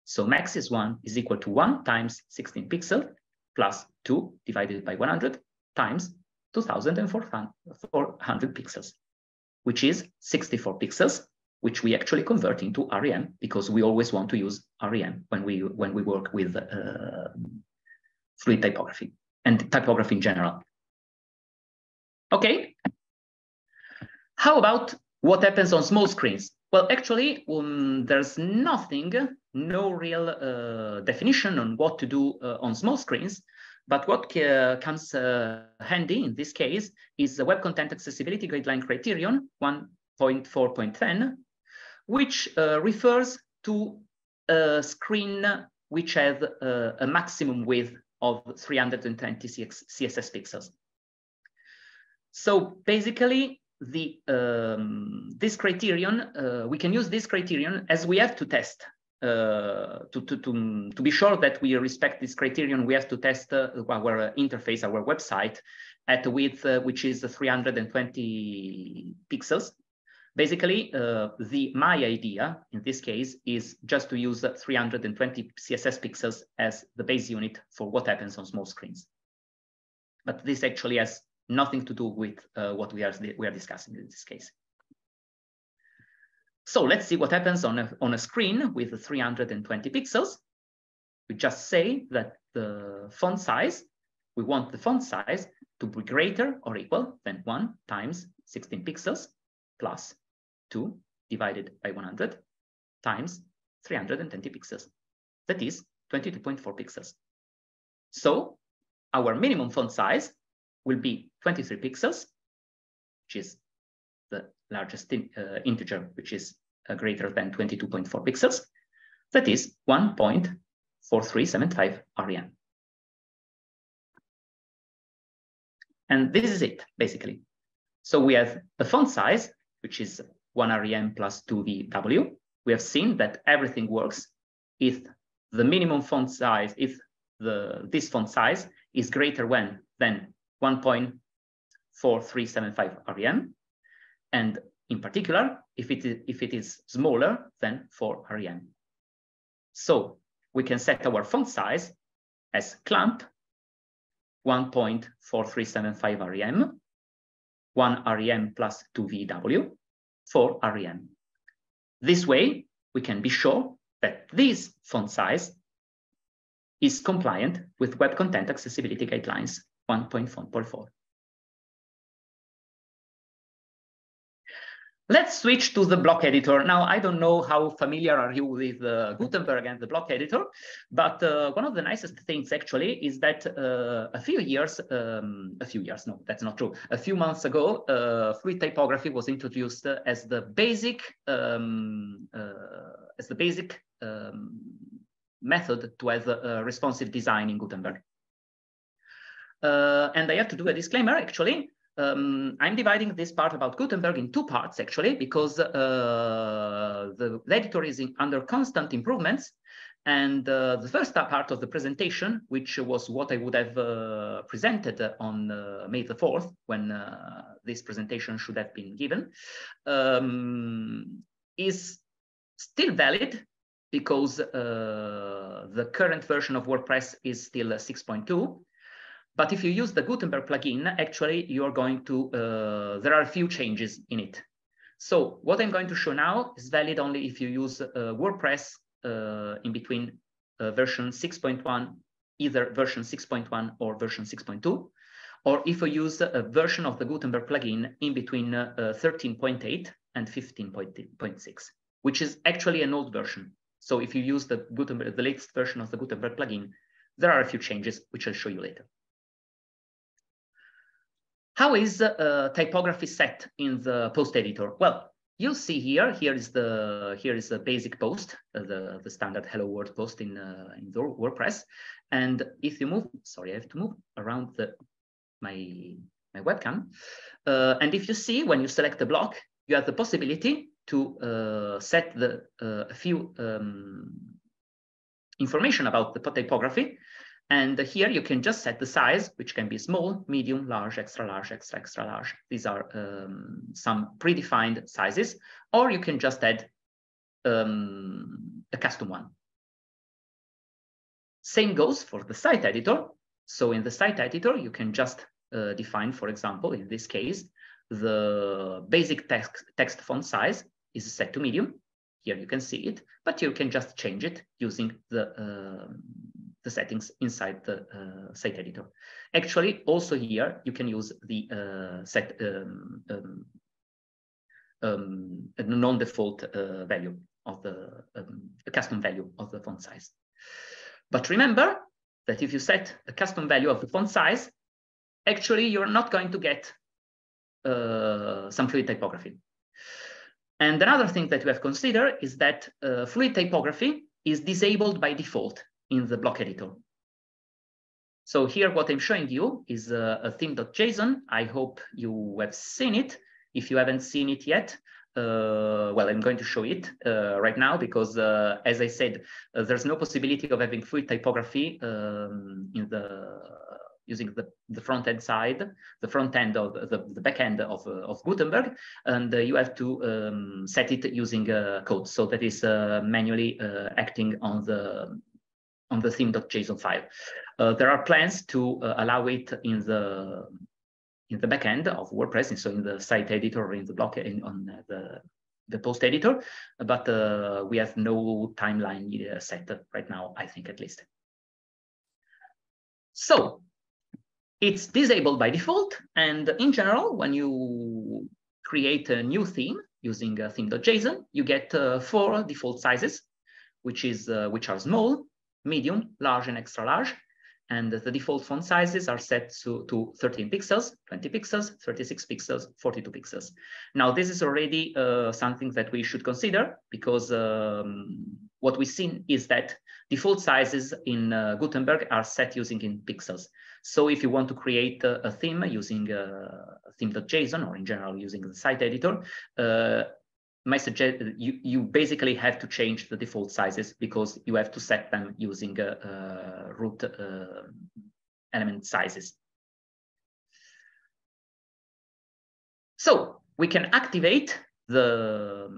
So max is equal to 1 times 16 pixels plus 2 divided by 100 times 2,400 pixels, which is 64 pixels, which we actually convert into REM because we always want to use REM when we work with fluid typography and typography in general. Okay. How about what happens on small screens? Well, actually, there's no real definition on what to do on small screens. But what comes handy in this case is the Web Content Accessibility Guideline Criterion 1.4.10, which refers to a screen which has a maximum width of 320 CSS pixels. So basically, this criterion, we can use this criterion as we have to test. To be sure that we respect this criterion, we have to test our interface, our website, at a width which is 320 pixels. Basically, my idea in this case is just to use 320 CSS pixels as the base unit for what happens on small screens. But this actually has nothing to do with what we are discussing in this case. So let's see what happens on a screen with 320 pixels. We just say that the font size, we want the font size to be greater or equal than 1 times 16 pixels plus 2 divided by 100 times 320 pixels. That is 22.4 pixels. So our minimum font size will be 23 pixels, which is the largest integer, which is greater than 22.4 pixels. That is 1.4375 REM. And this is it, basically. So we have the font size, which is 1 REM plus 2 VW. We have seen that everything works if the minimum font size, if this font size is greater than 1.4375 rem, and in particular, if it is smaller than 4 rem. So we can set our font size as clamp 1.4375 rem, 1 rem plus 2 VW, 4 rem. This way, we can be sure that this font size is compliant with Web Content Accessibility Guidelines 1.4. Let's switch to the block editor. Now, I don't know how familiar are you with Gutenberg and the block editor, but one of the nicest things actually is that a few months ago, fluid typography was introduced as the basic method to have responsive design in Gutenberg. And I have to do a disclaimer, actually. I'm dividing this part about Gutenberg in two parts, actually, because the editor is under constant improvements. And the first part of the presentation, which was what I would have presented on May the 4th, when this presentation should have been given, is still valid because the current version of WordPress is still 6.2. But if you use the Gutenberg plugin, actually, you're going to, there are a few changes in it. So what I'm going to show now is valid only if you use WordPress in between version 6.1, either version 6.1 or version 6.2, or if you use a version of the Gutenberg plugin in between 13.8 and 15.6, which is actually an old version. So if you use the latest version of the Gutenberg plugin, there are a few changes, which I'll show you later. How is typography set in the post editor? Well, you'll see here is the basic post, the standard hello world post in the WordPress. And if you move, sorry, I have to move around my webcam. And if you see, when you select the block, you have the possibility to set a few information about the typography. And here you can just set the size, which can be small, medium, large, extra large, extra large. These are some predefined sizes, or you can just add a custom one. Same goes for the site editor. So in the site editor, you can just define, for example, in this case, the basic text font size is set to medium. Here you can see it, but you can just change it using the settings inside the site editor. Actually, also here, you can use the non-default value of the custom value of the font size. But remember that if you set a custom value of the font size, actually, you're not going to get some fluid typography. And another thing that we have considered is that fluid typography is disabled by default in the block editor. So here, what I'm showing you is a theme.json. I hope you have seen it. If you haven't seen it yet, well, I'm going to show it right now because, as I said, there's no possibility of having fluid typography using the front end side, the front end of the back end of Gutenberg, and you have to set it using code. So that is manually acting on the theme.json file. There are plans to allow it in the backend of WordPress, and so in the site editor or in the block on the post editor, but we have no timeline set right now, I think, at least. So it's disabled by default, and in general, when you create a new theme using theme.json, you get 4 default sizes, which are small, medium, large, and extra large. And the default font sizes are set to 13 pixels, 20 pixels, 36 pixels, 42 pixels. Now, this is already something that we should consider because what we've seen is that default sizes in Gutenberg are set using in pixels. So if you want to create a theme using theme.json or in general using the site editor, you basically have to change the default sizes because you have to set them using root element sizes. So we can activate the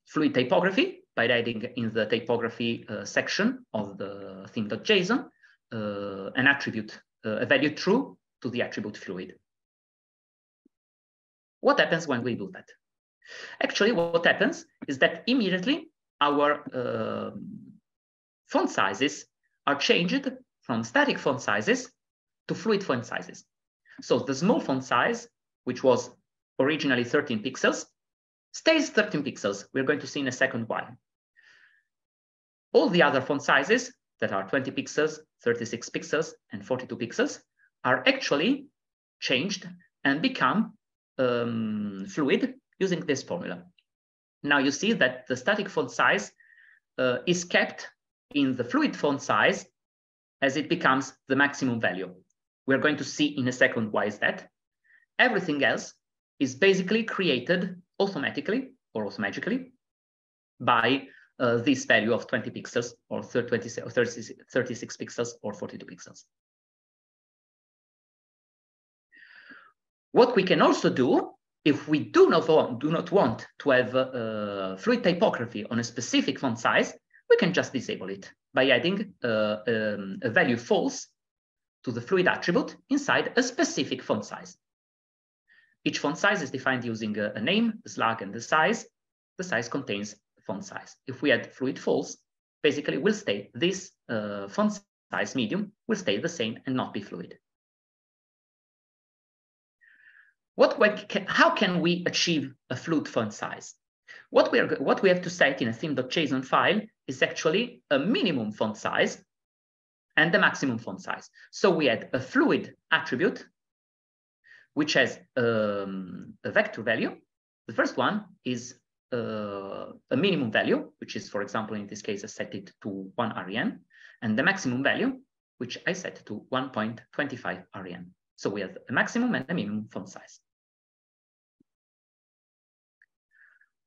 fluid typography by adding in the typography section of the theme.json an attribute, a value true to the attribute fluid. What happens when we do that? Actually, what happens is that immediately our font sizes are changed from static font sizes to fluid font sizes. So the small font size, which was originally 13 pixels, stays 13 pixels. We're going to see in a second why. All the other font sizes that are 20 pixels, 36 pixels, and 42 pixels are actually changed and become fluid using this formula. Now you see that the static font size is kept in the fluid font size as it becomes the maximum value. We're going to see in a second why is that. Everything else is basically created automatically or automatically by this value of 20 pixels or 36 pixels or 42 pixels. What we can also do, if we do not want to have fluid typography on a specific font size, we can just disable it by adding a value false to the fluid attribute inside a specific font size. Each font size is defined using a name, a slug, and the size. The size contains the font size. If we add fluid false, basically will stay this font size medium will stay the same and not be fluid. How can we achieve a fluid font size? What we have to set in a theme.json file is actually a minimum font size and the maximum font size. So we add a fluid attribute, which has a vector value. The first one is a minimum value, which is, for example, in this case, I set it to 1 REN, and the maximum value, which I set to 1.25 REN. So we have a maximum and a minimum font size.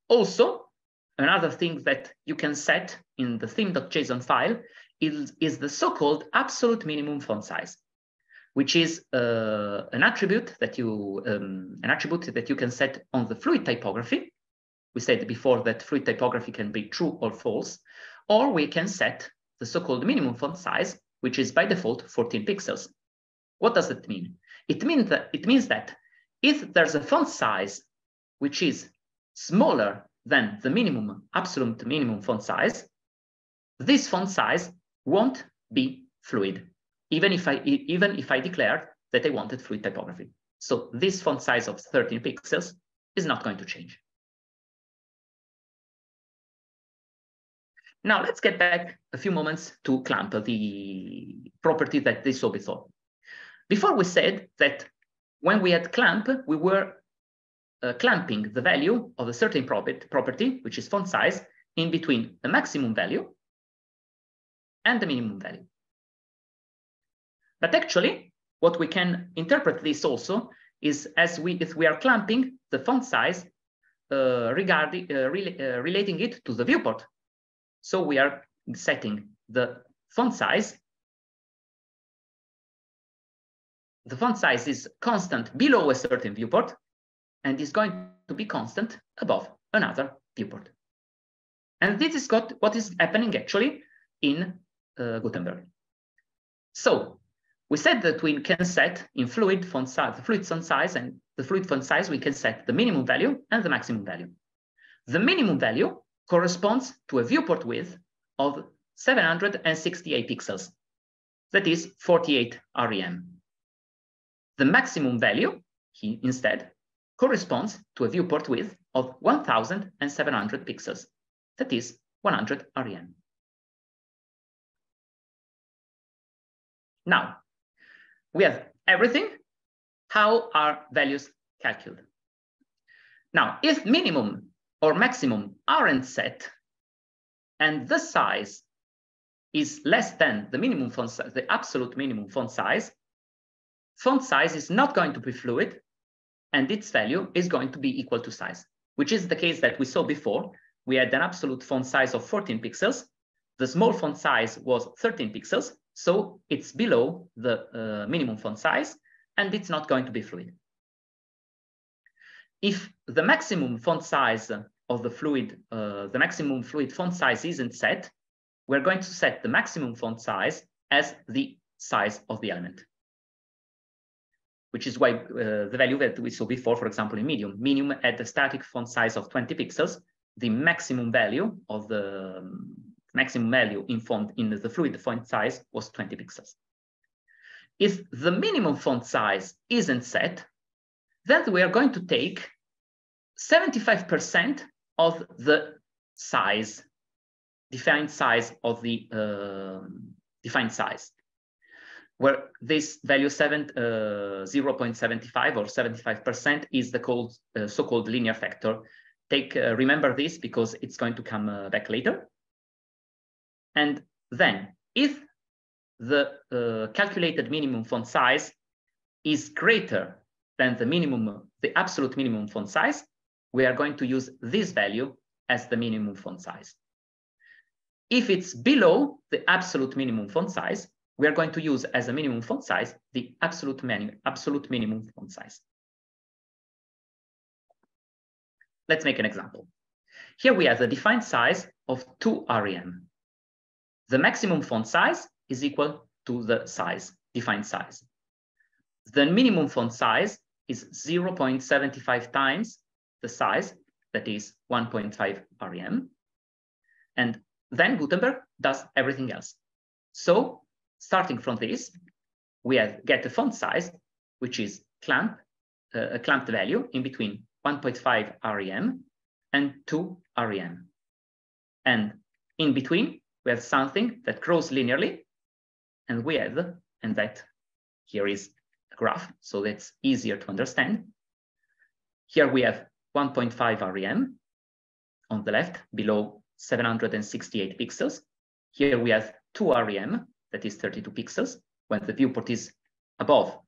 Also, another thing that you can set in the theme.json file is the so-called absolute minimum font size, which is an attribute that you can set on the fluid typography. We said before that fluid typography can be true or false, or we can set the so-called minimum font size, which is by default 14 pixels. What does it mean? It means that if there's a font size which is smaller than the absolute minimum font size, this font size won't be fluid, even if I declared that I wanted fluid typography. So this font size of 13 pixels is not going to change. Now let's get back a few moments to clamp, the property that they saw before. Before we said that when we had clamp, we were clamping the value of a certain property, which is font size, in between the maximum value and the minimum value. But actually, what we can interpret this also is if we are clamping the font size relating it to the viewport. So we are setting the font size. The font size is constant below a certain viewport and is going to be constant above another viewport. And this is what is happening actually in Gutenberg. So we said that we can set in fluid font size, the fluid font size, and the fluid font size, we can set the minimum value and the maximum value. The minimum value corresponds to a viewport width of 768 pixels. That is 48 REM. The maximum value, instead, corresponds to a viewport width of 1,700 pixels. That is 100 REM. Now, we have everything. How are values calculated? Now, if minimum or maximum aren't set, and the size is less than the minimum font size, the absolute minimum font size is not going to be fluid, and its value is going to be equal to size. which is the case that we saw before. We had an absolute font size of 14 pixels. The small font size was 13 pixels. So it's below the minimum font size, and it's not going to be fluid. If the maximum font size of the maximum fluid font size isn't set, we're going to set the maximum font size as the size of the element, which is why the value that we saw before, for example, in medium. Medium had a static font size of 20 pixels. The maximum value of the in the fluid font size was 20 pixels. If the minimum font size isn't set, then we are going to take 75% of the size, defined size of the defined size, where this value 0.75 or 75% is the so-called linear factor. Remember this because it's going to come back later. And then if the calculated minimum font size is greater than the absolute minimum font size, we are going to use this value as the minimum font size. If it's below the absolute minimum font size, we are going to use as a minimum font size the absolute minimum font size. Let's make an example. Here we have the defined size of 2 rem. The maximum font size is equal to the defined size. The minimum font size is 0.75 times the size, that is 1.5 rem. And then Gutenberg does everything else. So starting from this, we get a font size, which is a clamped value in between 1.5 rem and 2 rem. And in between, we have something that grows linearly, and that here is a graph, so that's easier to understand. Here we have 1.5 rem on the left, below 768 pixels. Here we have 2 rem, that is 32 pixels, when the viewport is above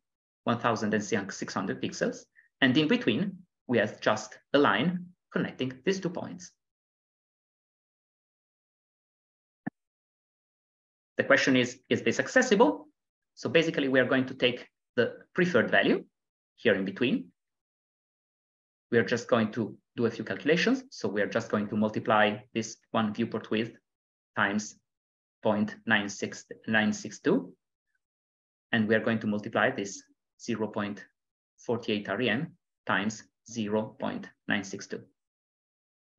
1,600 pixels. And in between, we have just a line connecting these 2 points. The question is this accessible? So basically, we are going to take the preferred value here in between. We are just going to do a few calculations. So we are just going to multiply this one viewport width times 0.962. And we are going to multiply this 0.48 rem times 0.962.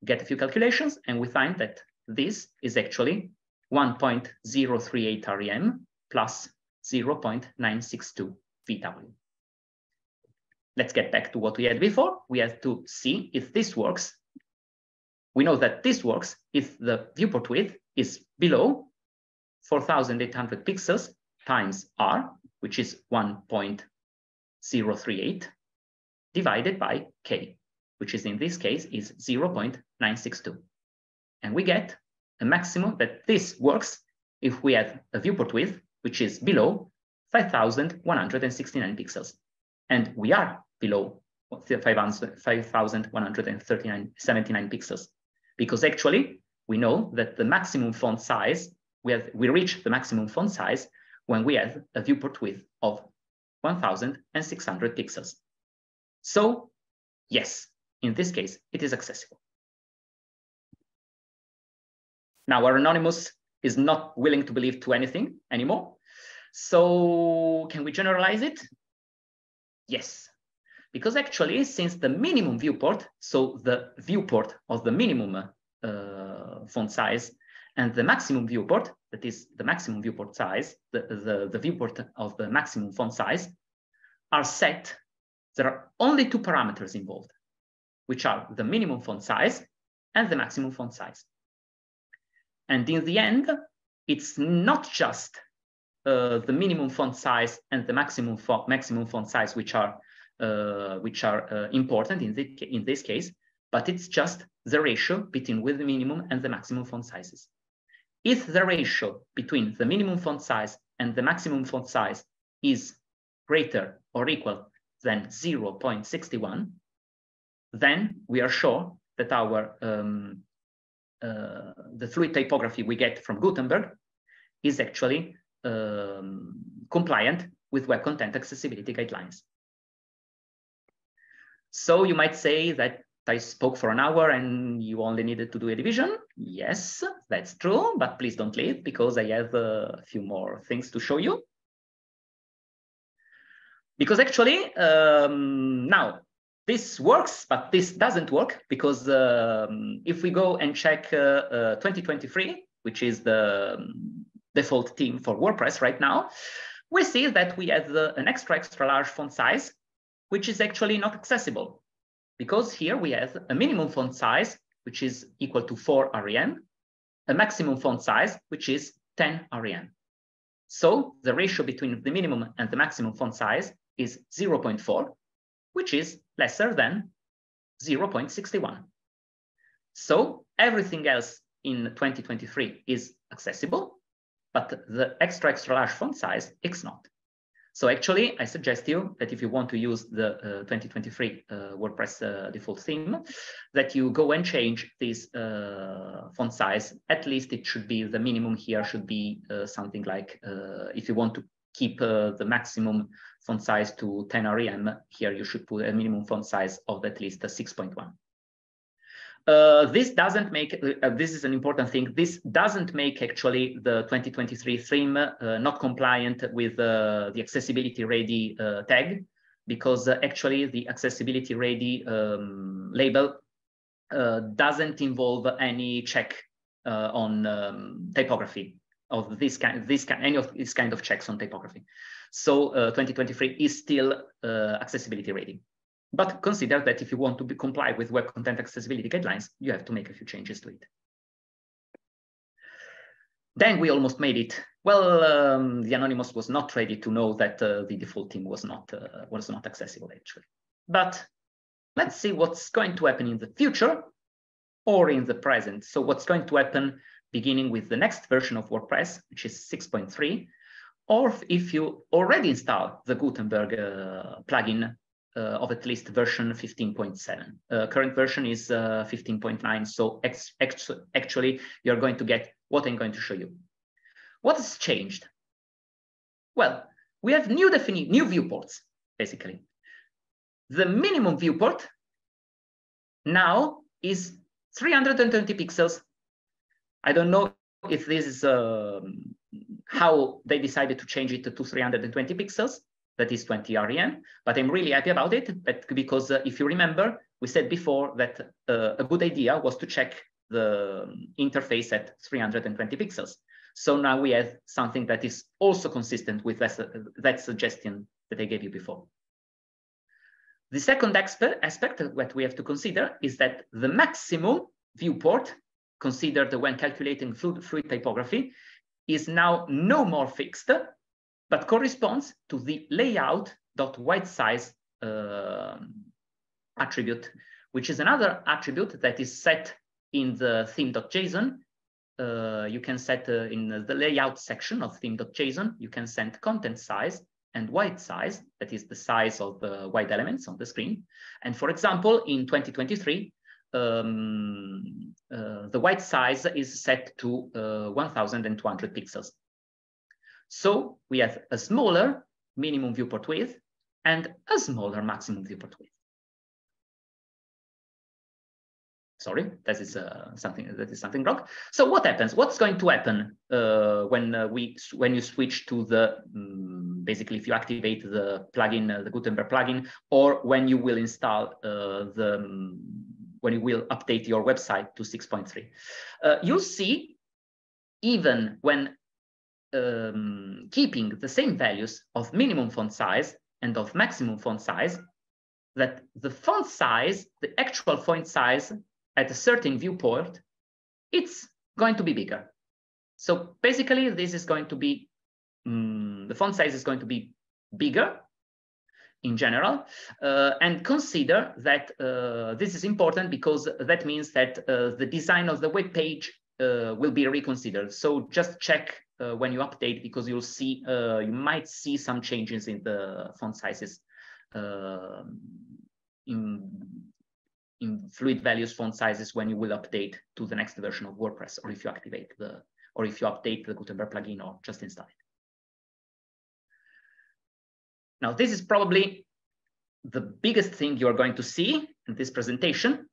Get a few calculations, and we find that this is actually 1.038 rem plus 0.962 VW. Let's get back to what we had before. We have to see if this works. We know that this works if the viewport width is below 4,800 pixels times R, which is 1.038, divided by K, which is in this case is 0.962. And we get a maximum that this works if we have a viewport width which is below 5,169 pixels. And we are below 5,179 pixels, because actually we know that the maximum font size, we reach the maximum font size when we have a viewport width of 1,600 pixels. So yes, in this case, it is accessible. Now, our anonymous is not willing to believe to anything anymore. So can we generalize it? Yes, because actually, since the minimum viewport, so the viewport of the minimum font size and the maximum viewport, that is the maximum viewport size, the viewport of the maximum font size, are set, there are only 2 parameters involved, which are the minimum font size and the maximum font size. And in the end, it's not just the minimum font size and the maximum font size which are important in this case, but it's just the ratio between the minimum and the maximum font sizes. If the ratio between the minimum font size and the maximum font size is greater or equal than 0.61, then we are sure that our the fluid typography we get from Gutenberg is actually compliant with Web Content Accessibility Guidelines. So you might say that I spoke for an hour and you only needed to do a division. Yes, that's true, but please don't leave because I have a few more things to show you. Because actually, now this works, but this doesn't work because if we go and check 2023, which is the default theme for WordPress right now, we see that we have an extra large font size, which is actually not accessible because here we have a minimum font size, which is equal to 4 rem, a maximum font size, which is 10 rem. So the ratio between the minimum and the maximum font size is 0.4, which is lesser than 0.61. So everything else in 2023 is accessible, but the extra large font size is not. So actually, I suggest you that if you want to use the 2023 WordPress default theme, that you go and change this font size. At least it should be the minimum here should be something like, if you want to keep the maximum font size to 10 rem, here you should put a minimum font size of at least 6.1. This doesn't make, this is an important thing, this doesn't make actually the 2023 theme not compliant with the accessibility ready tag, because actually the accessibility ready label doesn't involve any check on typography of any of this kind of checks on typography. So 2023 is still accessibility ready. But consider that if you want to comply with Web Content Accessibility Guidelines, you have to make a few changes to it. Then we almost made it. Well, the Anonymous was not ready to know that the default theme was not accessible, actually. But let's see what's going to happen in the future or in the present. So what's going to happen beginning with the next version of WordPress, which is 6.3, or if you already install the Gutenberg plugin of at least version 15.7. Current version is 15.9, so actually you're going to get what I'm going to show you. What has changed? Well, we have new viewports, basically. The minimum viewport now is 320 pixels. I don't know if this is how they decided to change it to 320 pixels. That is 20 rem, but I'm really happy about it because if you remember, we said before that a good idea was to check the interface at 320 pixels. So now we have something that is also consistent with that suggestion that I gave you before. The second aspect that we have to consider is that the maximum viewport considered when calculating fluid typography is now no more fixed, but corresponds to the layout.whitesize attribute, which is another attribute that is set in the theme.json. You can set in the layout section of theme.json, you can set content size and white size, that is the size of the white elements on the screen. And for example, in 2023, the white size is set to 1200 pixels. So we have a smaller minimum viewport width and a smaller maximum viewport width. Sorry, that is something wrong. So what happens? What's going to happen when you switch to the basically if you activate the plugin, the Gutenberg plugin, or when you will install when you will update your website to 6.3? You'll see even when keeping the same values of minimum font size and of maximum font size, that the font size, the actual font size at a certain viewport, it's going to be bigger. So basically, this is going to be, the font size is going to be bigger in general, and consider that this is important because that means that the design of the web page will be reconsidered. So just check when you update, because you'll see, you might see some changes in the font sizes in fluid values font sizes when you will update to the next version of WordPress, or if you activate or if you update the Gutenberg plugin or just install it. Now, this is probably the biggest thing you are going to see in this presentation,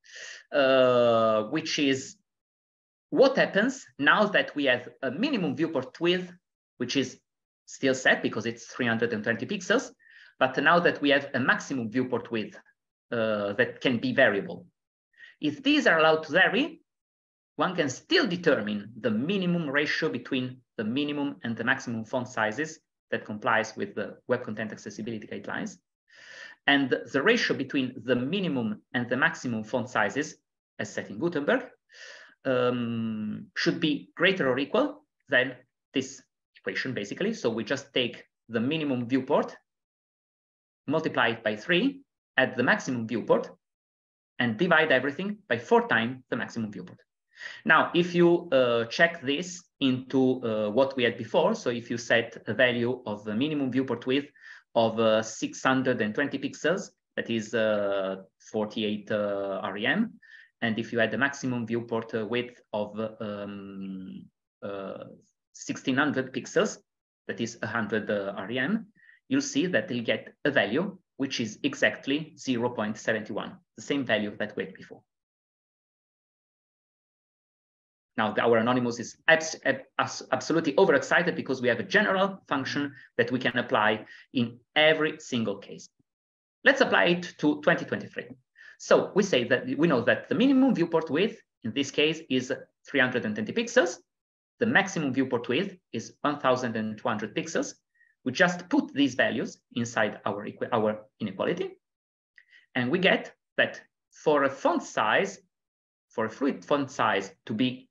which is what happens now that we have a minimum viewport width, which is still set because it's 320 pixels, but now that we have a maximum viewport width that can be variable. If these are allowed to vary, one can still determine the minimum ratio between the minimum and the maximum font sizes that complies with the Web Content Accessibility Guidelines. And the ratio between the minimum and the maximum font sizes, as set in Gutenberg, should be greater or equal than this equation, basically. So we just take the minimum viewport, multiply it by 3, add the maximum viewport, and divide everything by 4 times the maximum viewport. Now, if you check this into what we had before, so if you set a value of the minimum viewport width of 620 pixels, that is 48 rem, and if you had the maximum viewport width of 1600 pixels, that is 100 rem, you'll see that you'll get a value which is exactly 0.71, the same value that we had before. Now, our Anonymous is absolutely overexcited because we have a general function that we can apply in every single case. Let's apply it to 2023. So we say that we know that the minimum viewport width in this case is 320 pixels. The maximum viewport width is 1200 pixels. We just put these values inside our inequality, and we get that for a font size, for a fluid font size to be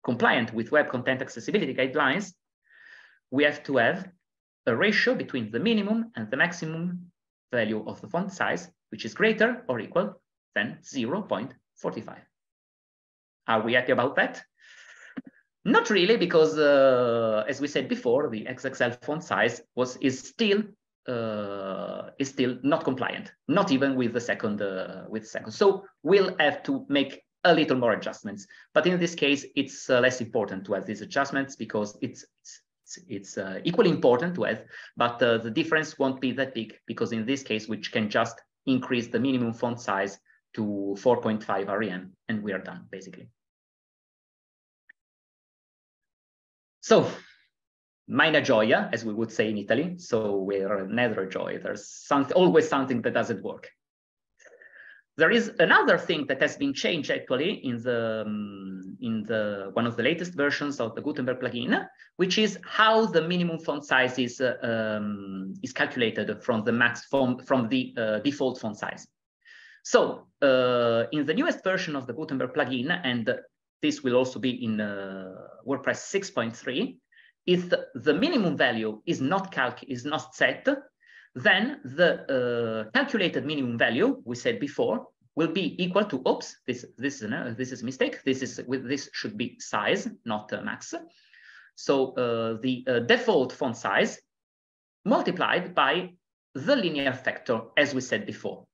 compliant with Web Content Accessibility Guidelines, we have to have a ratio between the minimum and the maximum value of the font size, which is greater or equal than 0.45. Are we happy about that? Not really, because as we said before, the XXL font size is still not compliant, not even with the second So we'll have to make a little more adjustments. But in this case, it's less important to have these adjustments because it's equally important to have, but the difference won't be that big because in this case, we can just increase the minimum font size to 4.5 rem, and we are done, basically. So, mina gioia, as we would say in Italy. So we're never joy. There's always something that doesn't work. There is another thing that has been changed actually in one of the latest versions of the Gutenberg plugin, which is how the minimum font size is calculated from the default font size. So in the newest version of the Gutenberg plugin, and this will also be in WordPress 6.3, if the minimum value is not set, then the calculated minimum value we said before will be equal to, oops, this is a mistake. This should be size, not max. So the default font size multiplied by the linear factor, as we said before.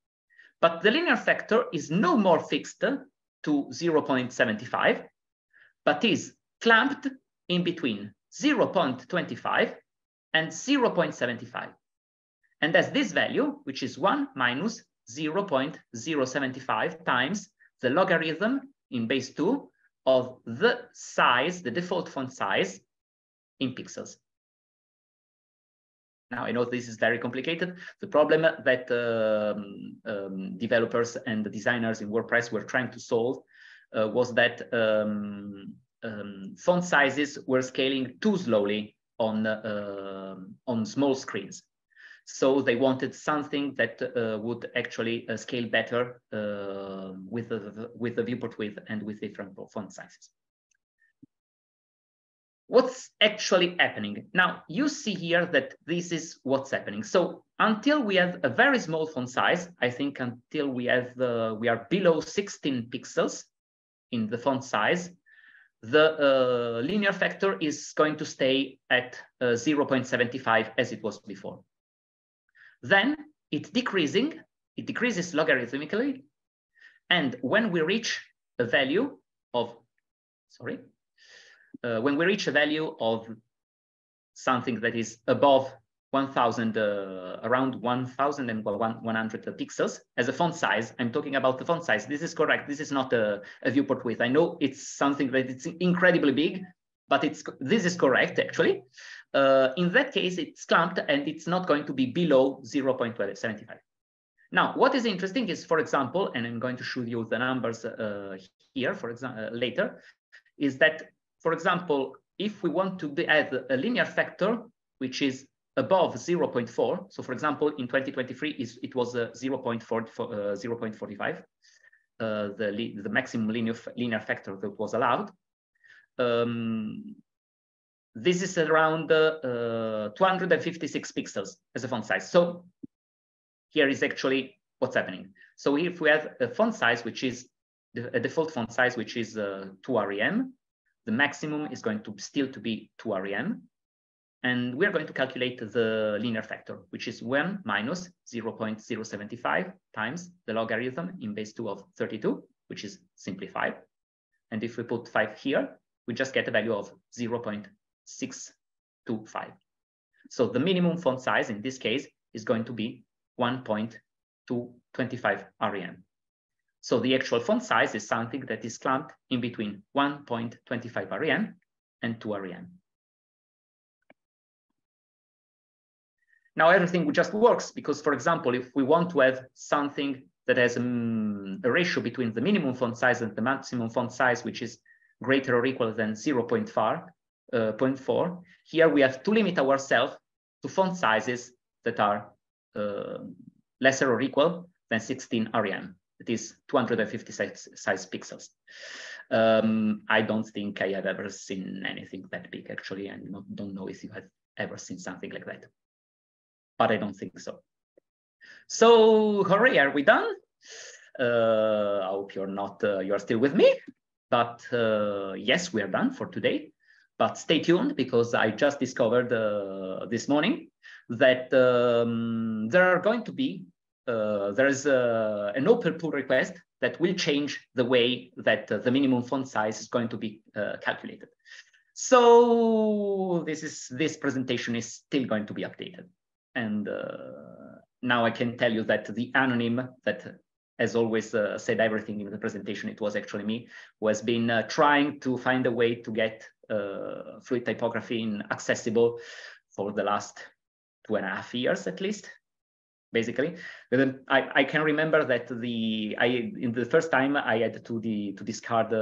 But the linear factor is no more fixed to 0.75, but is clamped in between 0.25 and 0.75. And as this value, which is 1 minus 0.075 times the logarithm in base 2 of the size, the default font size in pixels. Now, I know this is very complicated. The problem that developers and the designers in WordPress were trying to solve was that font sizes were scaling too slowly on small screens. So they wanted something that would actually scale better with the viewport width and with different font sizes. What's actually happening? Now, you see here that this is what's happening. So until we have a very small font size, I think until we are below 16 pixels in the font size, the linear factor is going to stay at 0.75 as it was before. Then it decreases logarithmically And when we reach a value of, when we reach a value of something that is above 1,000, around 1,100 pixels as a font size, I'm talking about the font size. This is correct. This is not a viewport width. I know it's something that it's incredibly big, but this is correct actually. In that case, it's clumped and it's not going to be below 0.75. Now, what is interesting is, for example, and I'm going to show you the numbers here, for example, later, is that, for example, if we want to add a linear factor, which is above 0.4, so for example, in 2023, it was 0.45, the maximum linear factor that was allowed. This is around 256 pixels as a font size. So here is actually what's happening. So if we have a font size, which is a default font size, which is 2 rem, the maximum is going to still to be 2 rem. And we're going to calculate the linear factor, which is 1 minus 0.075 times the logarithm in base 2 of 32, which is simply 5. And if we put 5 here, we just get a value of 0.625. So the minimum font size in this case is going to be 1.225 rem. So the actual font size is something that is clumped in between 1.25 rem and 2 rem. Now everything just works because, for example, if we want to have something that has a ratio between the minimum font size and the maximum font size, which is greater or equal than 0.4, here we have to limit ourselves to font sizes that are lesser or equal than 16 rem. That is 256 size pixels. I don't think I have ever seen anything that big, actually, and don't know if you have ever seen something like that. But I don't think so. So, hooray, are we done? I hope you're not, you're still with me. But yes, we are done for today. But stay tuned, because I just discovered this morning that there are going to be, there's an open pull request that will change the way that the minimum font size is going to be calculated. So this presentation is still going to be updated. And now I can tell you that the anonym that has always said everything in the presentation, it was actually me, who has been trying to find a way to get fluid typography accessible for the last 2.5 years at least, basically. But then I can remember that in the first time I had to discard,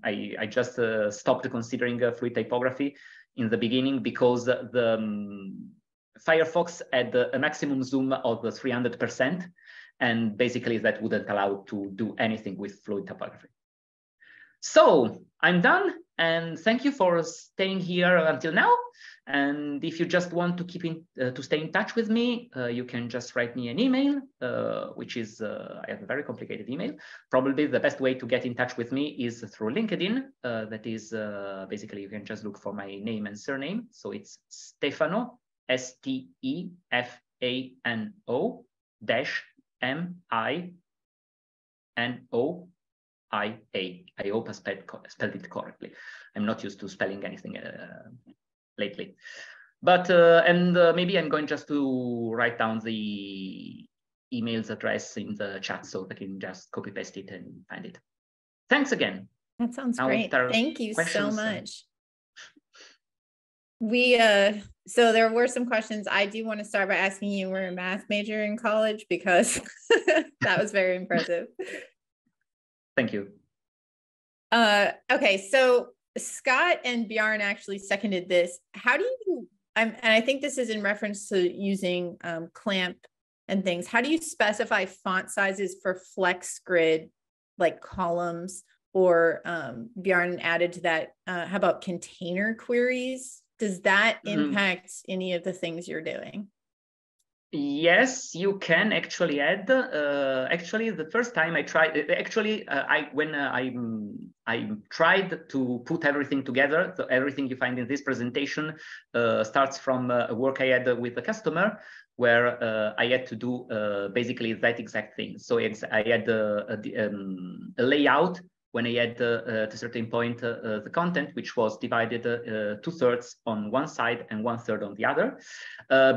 I just stopped considering fluid typography in the beginning because the Firefox had a maximum zoom of 300%, and basically that wouldn't allow to do anything with fluid typography. So I'm done, and thank you for staying here until now. And if you just want to to stay in touch with me, you can just write me an email, which is, I have a very complicated email. Probably the best way to get in touch with me is through LinkedIn. That is, basically, you can just look for my name and surname. So it's Stefano, Stefano -MINOIA. I hope I spelled it correctly. I'm not used to spelling anything lately. But, maybe I'm going just to write down the email's address in the chat so I can just copy paste it and find it. Thanks again. That sounds great. Thank you so much. So there were some questions. I do want to start by asking you, were a math major in college, because that was very impressive. Thank you. Okay, so Scott and Bjarne actually seconded this. How do you, and I think this is in reference to using clamp and things. How do you specify font sizes for flex grid, like columns, or Bjarne added to that, how about container queries? Does that impact any of the things you're doing? Yes, you can actually add. Actually, the first time I tried, when I tried to put everything together, so everything you find in this presentation starts from a work I had with a customer where I had to do basically that exact thing. So I had a layout when I had at a certain point the content, which was divided 2/3 on one side and 1/3 on the other.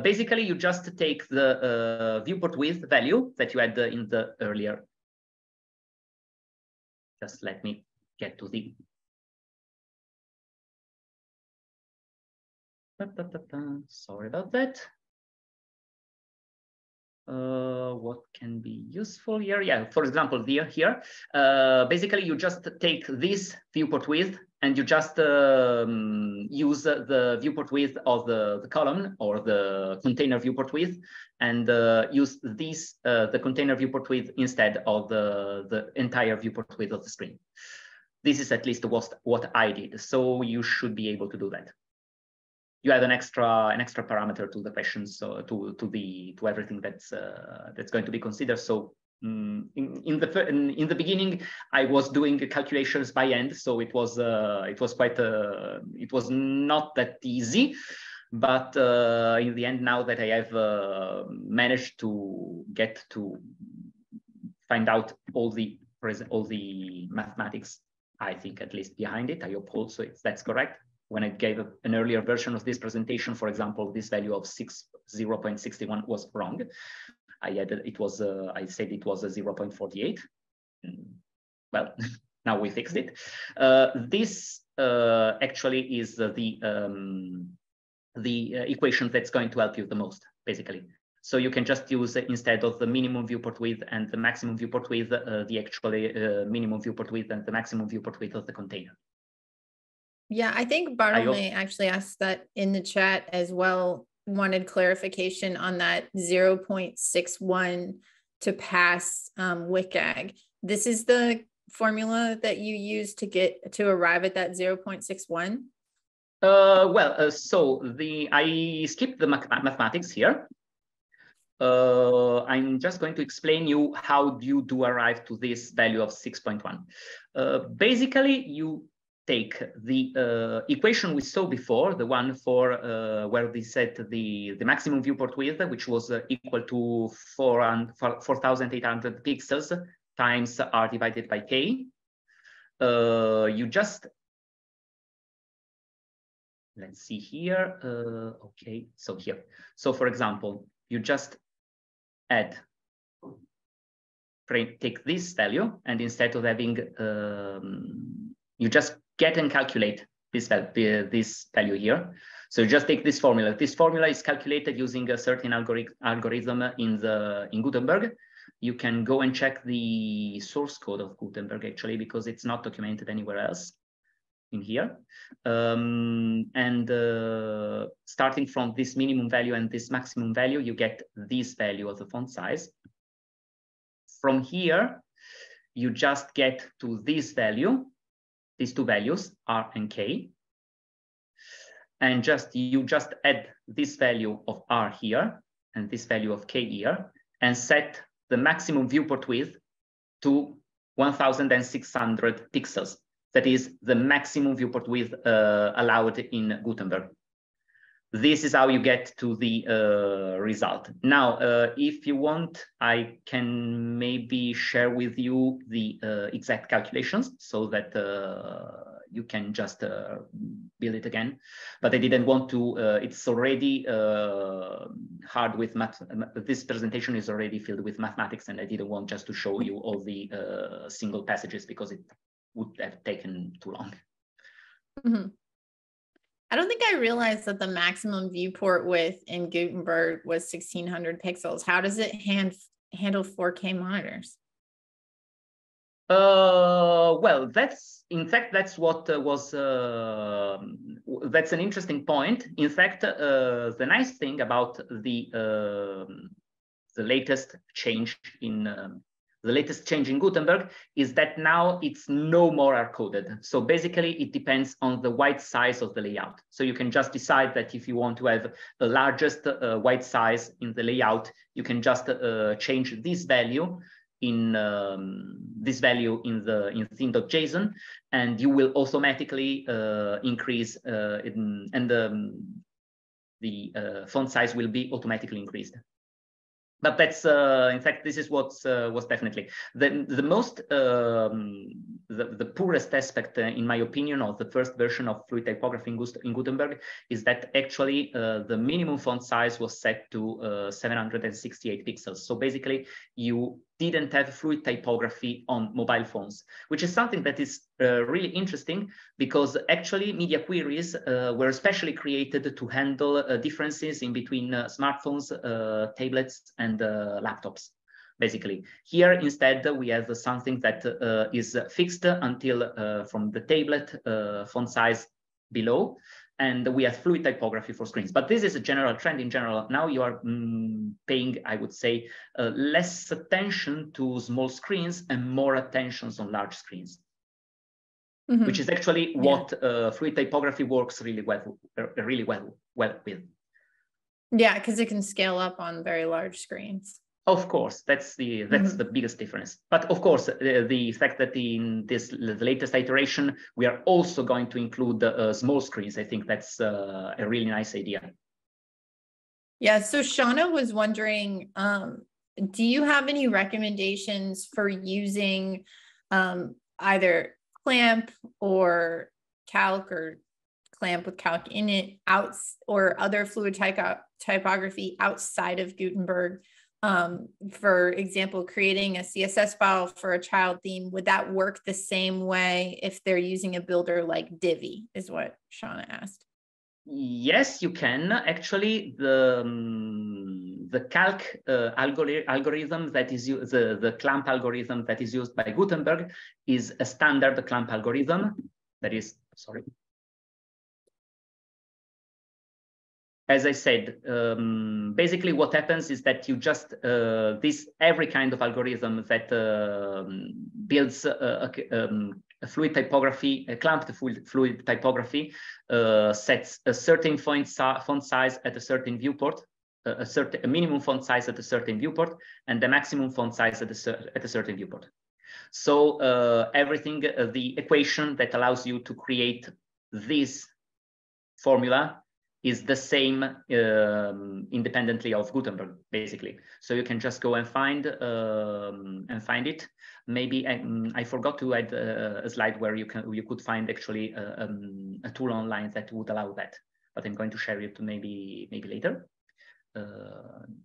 Basically, you just take the viewport width value that you had in the earlier. Just let me get to the. Sorry about that. What can be useful here? Yeah, for example, here, basically you just take this viewport width and you just use the viewport width of the column or the container viewport width, and use this the container viewport width instead of the entire viewport width of the screen. This is at least what I did, so you should be able to do that. You add an extra parameter to the questions, so to everything that's going to be considered. So in the beginning, I was doing calculations by hand, so it was quite it was not that easy. But in the end, now that I have managed to get to find out all the mathematics, I think at least behind it, I hope also that's correct. When I gave an earlier version of this presentation, for example, this value of 0.61 was wrong. I said it was a 0.48. Well, now we fixed it. This actually is the equation that's going to help you the most, basically. So you can just use, instead of the minimum viewport width and the maximum viewport width, the actually minimum viewport width and the maximum viewport width of the container. Yeah, I think Bartolome actually asked that in the chat as well, wanted clarification on that 0.61 to pass WCAG. This is the formula that you use to arrive at that 0.61? So I skipped the mathematics here. I'm just going to explain you how you do arrive to this value of 6.1. Basically, you take the equation we saw before, the one for where we set the maximum viewport width, which was equal to 4,800 pixels times r divided by k. You just, let's see here. Okay, so here. So for example, you just take this value, and instead of having, you just get and calculate this value here. So you just take this formula. This formula is calculated using a certain algorithm in Gutenberg. You can go and check the source code of Gutenberg, actually, because it's not documented anywhere else in here. Starting from this minimum value and this maximum value, you get this value of the font size. From here, you just get to this value, these two values, R and K. And you just add this value of R here and this value of K here, and set the maximum viewport width to 1,600 pixels. That is the maximum viewport width allowed in Gutenberg. This is how you get to the result. Now, if you want, I can maybe share with you the exact calculations so that you can just build it again. But I didn't want to, it's already hard with math. This presentation is already filled with mathematics, and I didn't want just to show you all the single passages because it would have taken too long. Mm-hmm. I don't think I realized that the maximum viewport width in Gutenberg was 1,600 pixels. How does it handle 4K monitors? Well, that's what was, that's an interesting point. In fact, the nice thing about the latest change in Gutenberg is that now it's no more hard-coded. So basically, it depends on the white size of the layout. So you can just decide that if you want to have the largest white size in the layout, you can just change this value in the theme.json, and you will automatically increase and the font size will be automatically increased. But that's in fact, this is what's was definitely the most the poorest aspect, in my opinion, of the first version of fluid typography in Gutenberg is that actually the minimum font size was set to 768 pixels. So basically, you didn't have fluid typography on mobile phones, which is something that is really interesting, because actually media queries were especially created to handle differences in between smartphones, tablets, and laptops. Basically, here instead we have something that is fixed until from the tablet font size below, and we have fluid typography for screens. But this is a general trend in general. Now you are paying, I would say, less attention to small screens and more attention on large screens, which is actually what fluid typography works really well with. Yeah, because it can scale up on very large screens. Of course, that's the biggest difference. But of course, the fact that in the latest iteration we are also going to include small screens, I think that's a really nice idea. Yeah. So Shauna was wondering, do you have any recommendations for using either clamp or calc, or clamp with calc in it, or other fluid typography outside of Gutenberg? For example, creating a CSS file for a child theme, would that work the same way if they're using a builder like Divi, is what Shauna asked. Yes, you can. Actually, the calc algorithm that is used, the clamp algorithm that is used by Gutenberg is a standard clamp algorithm. That is, sorry. As I said, basically what happens is that you just, every kind of algorithm that builds a fluid typography, a clamped fluid typography, sets a certain font size at a certain viewport, a minimum font size at a certain viewport, and the maximum font size at a certain viewport. So everything, the equation that allows you to create this formula is the same independently of Gutenberg, basically. So you can just go and find it. Maybe I forgot to add a slide where you could find actually a tool online that would allow that, but I'm going to share it maybe later.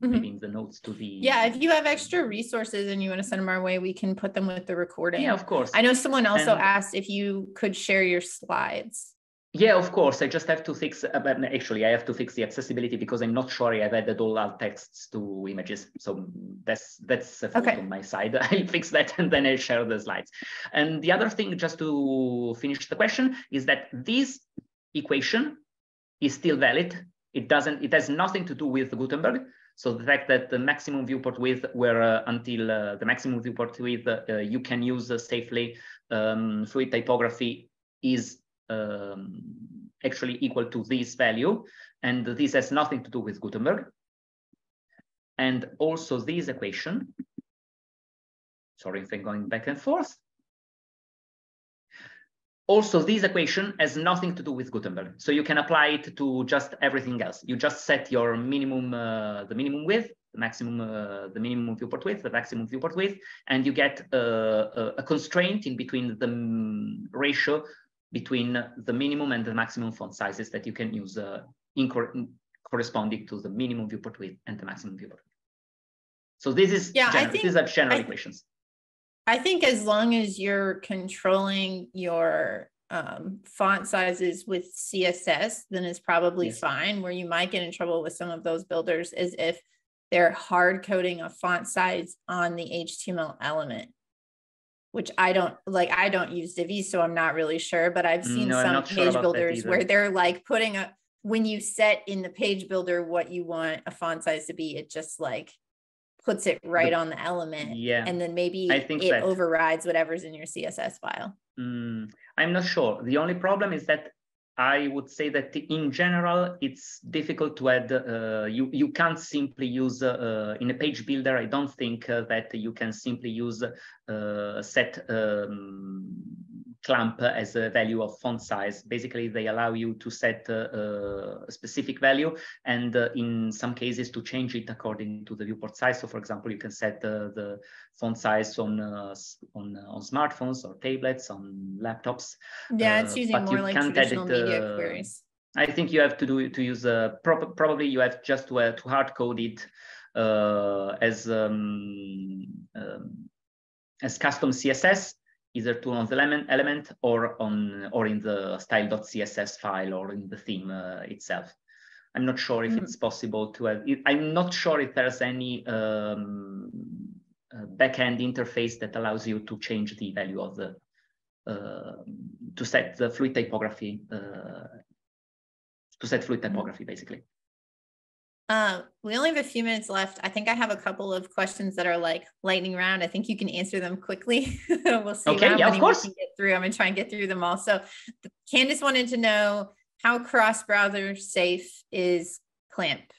Maybe in the notes to the. Yeah, if you have extra resources and you want to send them our way, we can put them with the recording. Yeah, of course. I know someone also asked if you could share your slides. Yeah, of course. I just have to fix, actually, I have to fix the accessibility because I'm not sure I've added all alt texts to images. So that's a fault on my side. I'll fix that and then I'll share the slides. And the other thing, just to finish the question, is that this equation is still valid. It has nothing to do with Gutenberg. So the fact that the maximum viewport width, where until the maximum viewport width you can use safely fluid typography, is actually equal to this value, and this has nothing to do with Gutenberg. And also this equation, sorry if I'm going back and forth, also this equation has nothing to do with Gutenberg, so you can apply it to just everything else. You just set your minimum, the minimum width, the maximum, the minimum viewport width, the maximum viewport width, and you get a constraint in between the ratio between the minimum and the maximum font sizes that you can use corresponding to the minimum viewport width and the maximum viewport width. So this is these are general equations. I think as long as you're controlling your font sizes with CSS, then it's probably fine. Where you might get in trouble with some of those builders is if they're hard coding a font size on the HTML element, which I don't use Divi, so I'm not really sure, but I've seen some page builders where they're like putting when you set in the page builder what you want a font size to be, it just like puts it right on the element. Yeah. And then maybe it overrides whatever's in your CSS file. I'm not sure. The only problem is that I would say that in general, it's difficult to add, you can't simply use, in a page builder, I don't think that you can simply use set clamp as a value of font size. Basically, they allow you to set a specific value, and in some cases to change it according to the viewport size. So, for example, you can set the font size on smartphones or tablets, on laptops. Yeah, it's using more like traditional media queries. I think you have to use probably you have just to hard code it as custom CSS, either to on the element or in the style.css file or in the theme itself. I'm not sure if it's possible to have. I'm not sure if there's any backend interface that allows you to change the value of the to set the fluid typography. Basically. We only have a few minutes left. I think I have a couple of questions that are like lightning round. I think you can answer them quickly. We'll see how many we can get through. I'm going to try and get through them all. So Candice wanted to know how cross-browser safe is Clamp?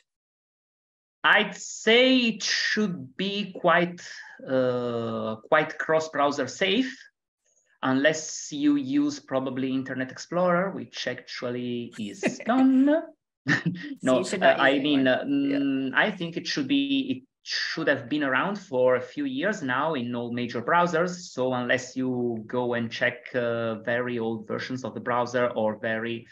I'd say it should be quite cross-browser safe, unless you use probably Internet Explorer, which actually is gone. No, I mean, I think it should have been around for a few years now in all major browsers. So unless you go and check very old versions of the browser or very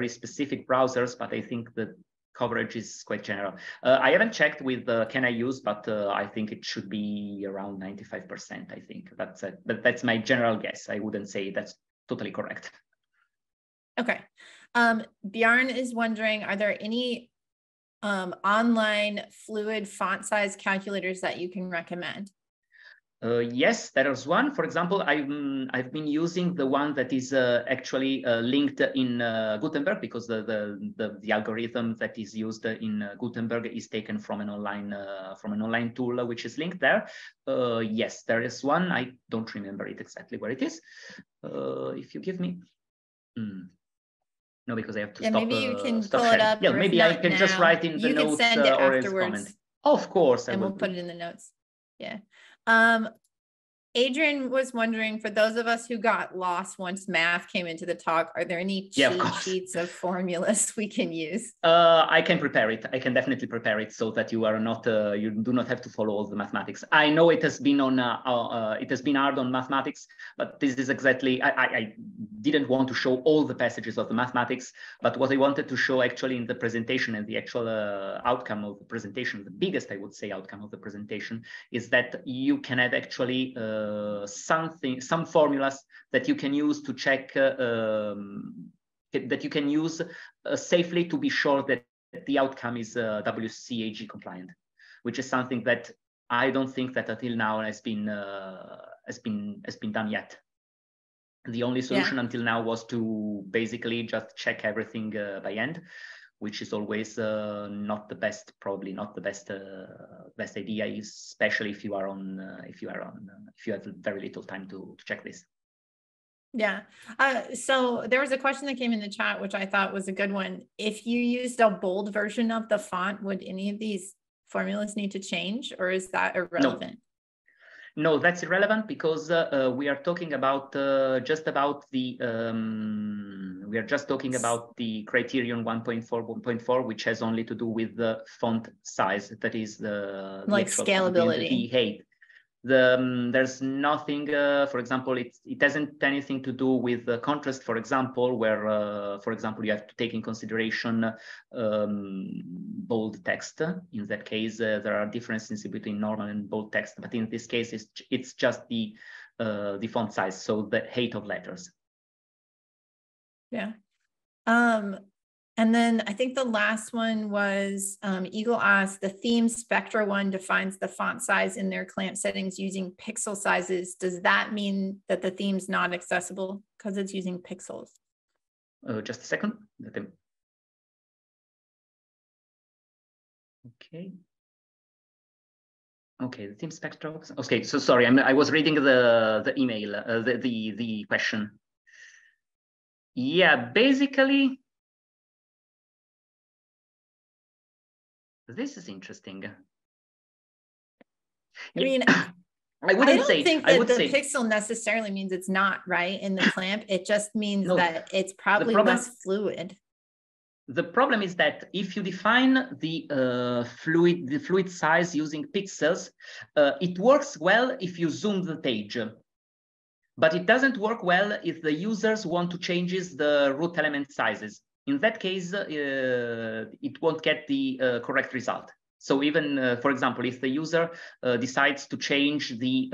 specific browsers, but I think the coverage is quite general. I haven't checked with can I use, but I think it should be around 95%. I think that's my general guess. I wouldn't say that's totally correct. Okay. Bjarne is wondering, are there any online fluid font size calculators that you can recommend? Yes, there is one. For example, I've been using the one that is actually linked in Gutenberg, because the algorithm that is used in Gutenberg is taken from an online tool which is linked there. Yes, there is one. I don't remember it exactly where it is. If you give me. No, because I have to stop. Maybe you can pull it up. Yeah, maybe I can just write in the notes or as a comment. Of course, and we'll put it in the notes. Yeah. Adrian was wondering, for those of us who got lost once math came into the talk, are there any cheat sheets of formulas we can use? I can prepare it. I can definitely prepare it so that you are not, you do not have to follow all the mathematics. I know it has been hard on mathematics, but this is exactly, I didn't want to show all the passages of the mathematics, but what I wanted to show actually in the presentation and the actual outcome of the presentation, the biggest, I would say, outcome of the presentation is that you can have actually some formulas that you can use to check that you can use safely to be sure that the outcome is WCAG compliant, which is something that I don't think that until now has been done yet. The only solution until now was to basically just check everything by hand, which is always not the best, probably not the best idea, especially if you have very little time to check this. Yeah. So there was a question that came in the chat, which I thought was a good one. If you used a bold version of the font, would any of these formulas need to change, or is that irrelevant? No, that's irrelevant, because we are talking about just about the criterion 1.4, which has only to do with the font size. That is the scalability. The height. There's nothing. For example, it hasn't anything to do with the contrast. For example, where for example you have to take in consideration bold text. In that case, there are differences between normal and bold text, but in this case, it's just the font size, so the height of letters. Yeah. And then I think the last one was Eagle asked, the theme Spectra one defines the font size in their clamp settings using pixel sizes. Does that mean that the theme's not accessible because it's using pixels? Just a second. Okay, the theme Spectra. Okay, so sorry, I was reading the email, the question. Yeah, basically. This is interesting. I mean, I wouldn't say. I don't think that the pixel necessarily means it's not right in the clamp. It just means that it's probably less fluid. The problem is that if you define the fluid size using pixels, it works well if you zoom the page, but it doesn't work well if the users want to change the root element sizes. In that case, it won't get the correct result. So even, for example, if the user decides to change the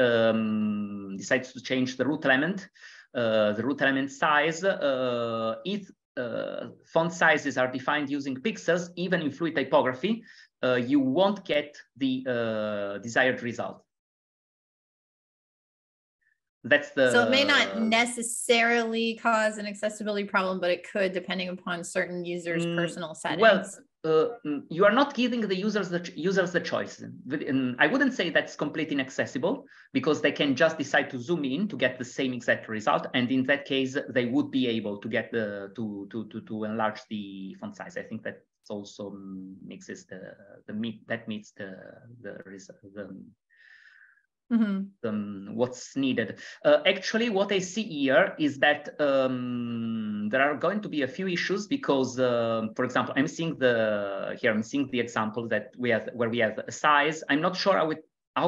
root element size, if font sizes are defined using pixels, even in fluid typography, you won't get the desired result. So it may not necessarily cause an accessibility problem, but it could, depending upon certain users' personal settings. Well, you are not giving the users the choice. I wouldn't say that's completely inaccessible, because they can just decide to zoom in to get the same exact result, and in that case, they would be able to get to enlarge the font size. I think that also mixes meets what's needed. Actually, what I see here is that there are going to be a few issues, because, for example, I'm seeing the example that where we have a size. I'm not sure how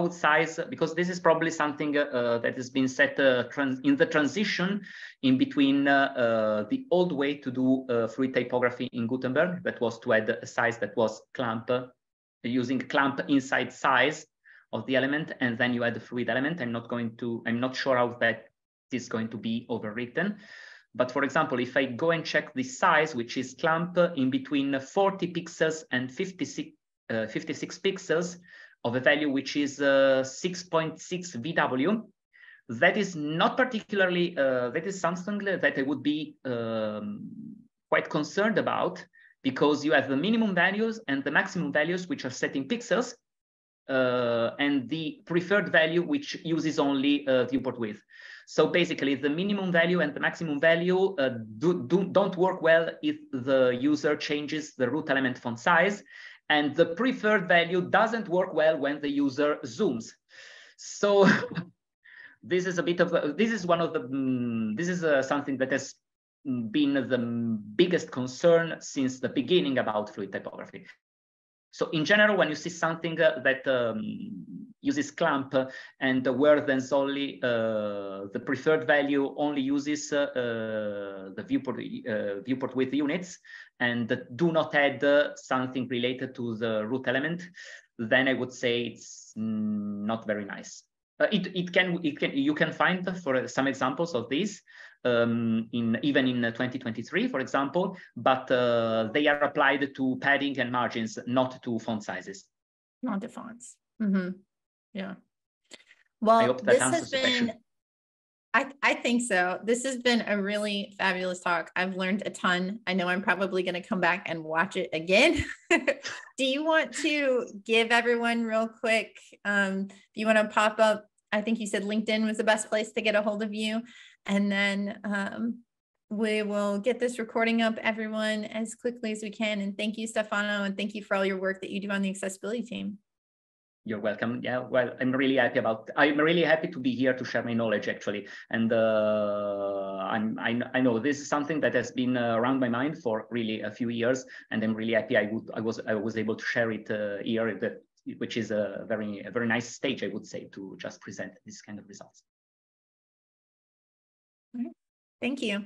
it size, because this is probably something that has been set in the transition in between the old way to do fluid typography in Gutenberg, that was to add a size that was clamp, using clamp inside size of the element, and then you add the fluid element. I'm not sure how that is going to be overwritten. But for example, if I go and check the size, which is clamp in between 40 pixels and 56 pixels of a value which is 6.6 VW, that is not particularly, that is something that I would be quite concerned about, because you have the minimum values and the maximum values which are set in pixels, and the preferred value which uses only viewport width. So basically, the minimum value and the maximum value don't work well if the user changes the root element font size, and the preferred value doesn't work well when the user zooms. So this is something that has been the biggest concern since the beginning about fluid typography. So in general, when you see something that uses clamp and where then solely the preferred value only uses the viewport width units and do not add something related to the root element, then I would say it's not very nice. You can find for some examples of this even in 2023, for example, but they are applied to padding and margins, not to font sizes. Not to fonts. Yeah. Well, I hope that answers the question. I think so. This has been a really fabulous talk. I've learned a ton. I know I'm probably going to come back and watch it again. Do you want to give everyone real quick? Do you want to pop up? I think you said LinkedIn was the best place to get a hold of you. And then we will get this recording up, everyone, as quickly as we can. And thank you, Stefano, and thank you for all your work that you do on the accessibility team. You're welcome. Yeah, well, I'm really happy to be here to share my knowledge, actually. And I know this is something that has been around my mind for really a few years, and I'm really happy I was able to share it here, which is a very nice stage, I would say, to just present this kind of results. All right. Thank you.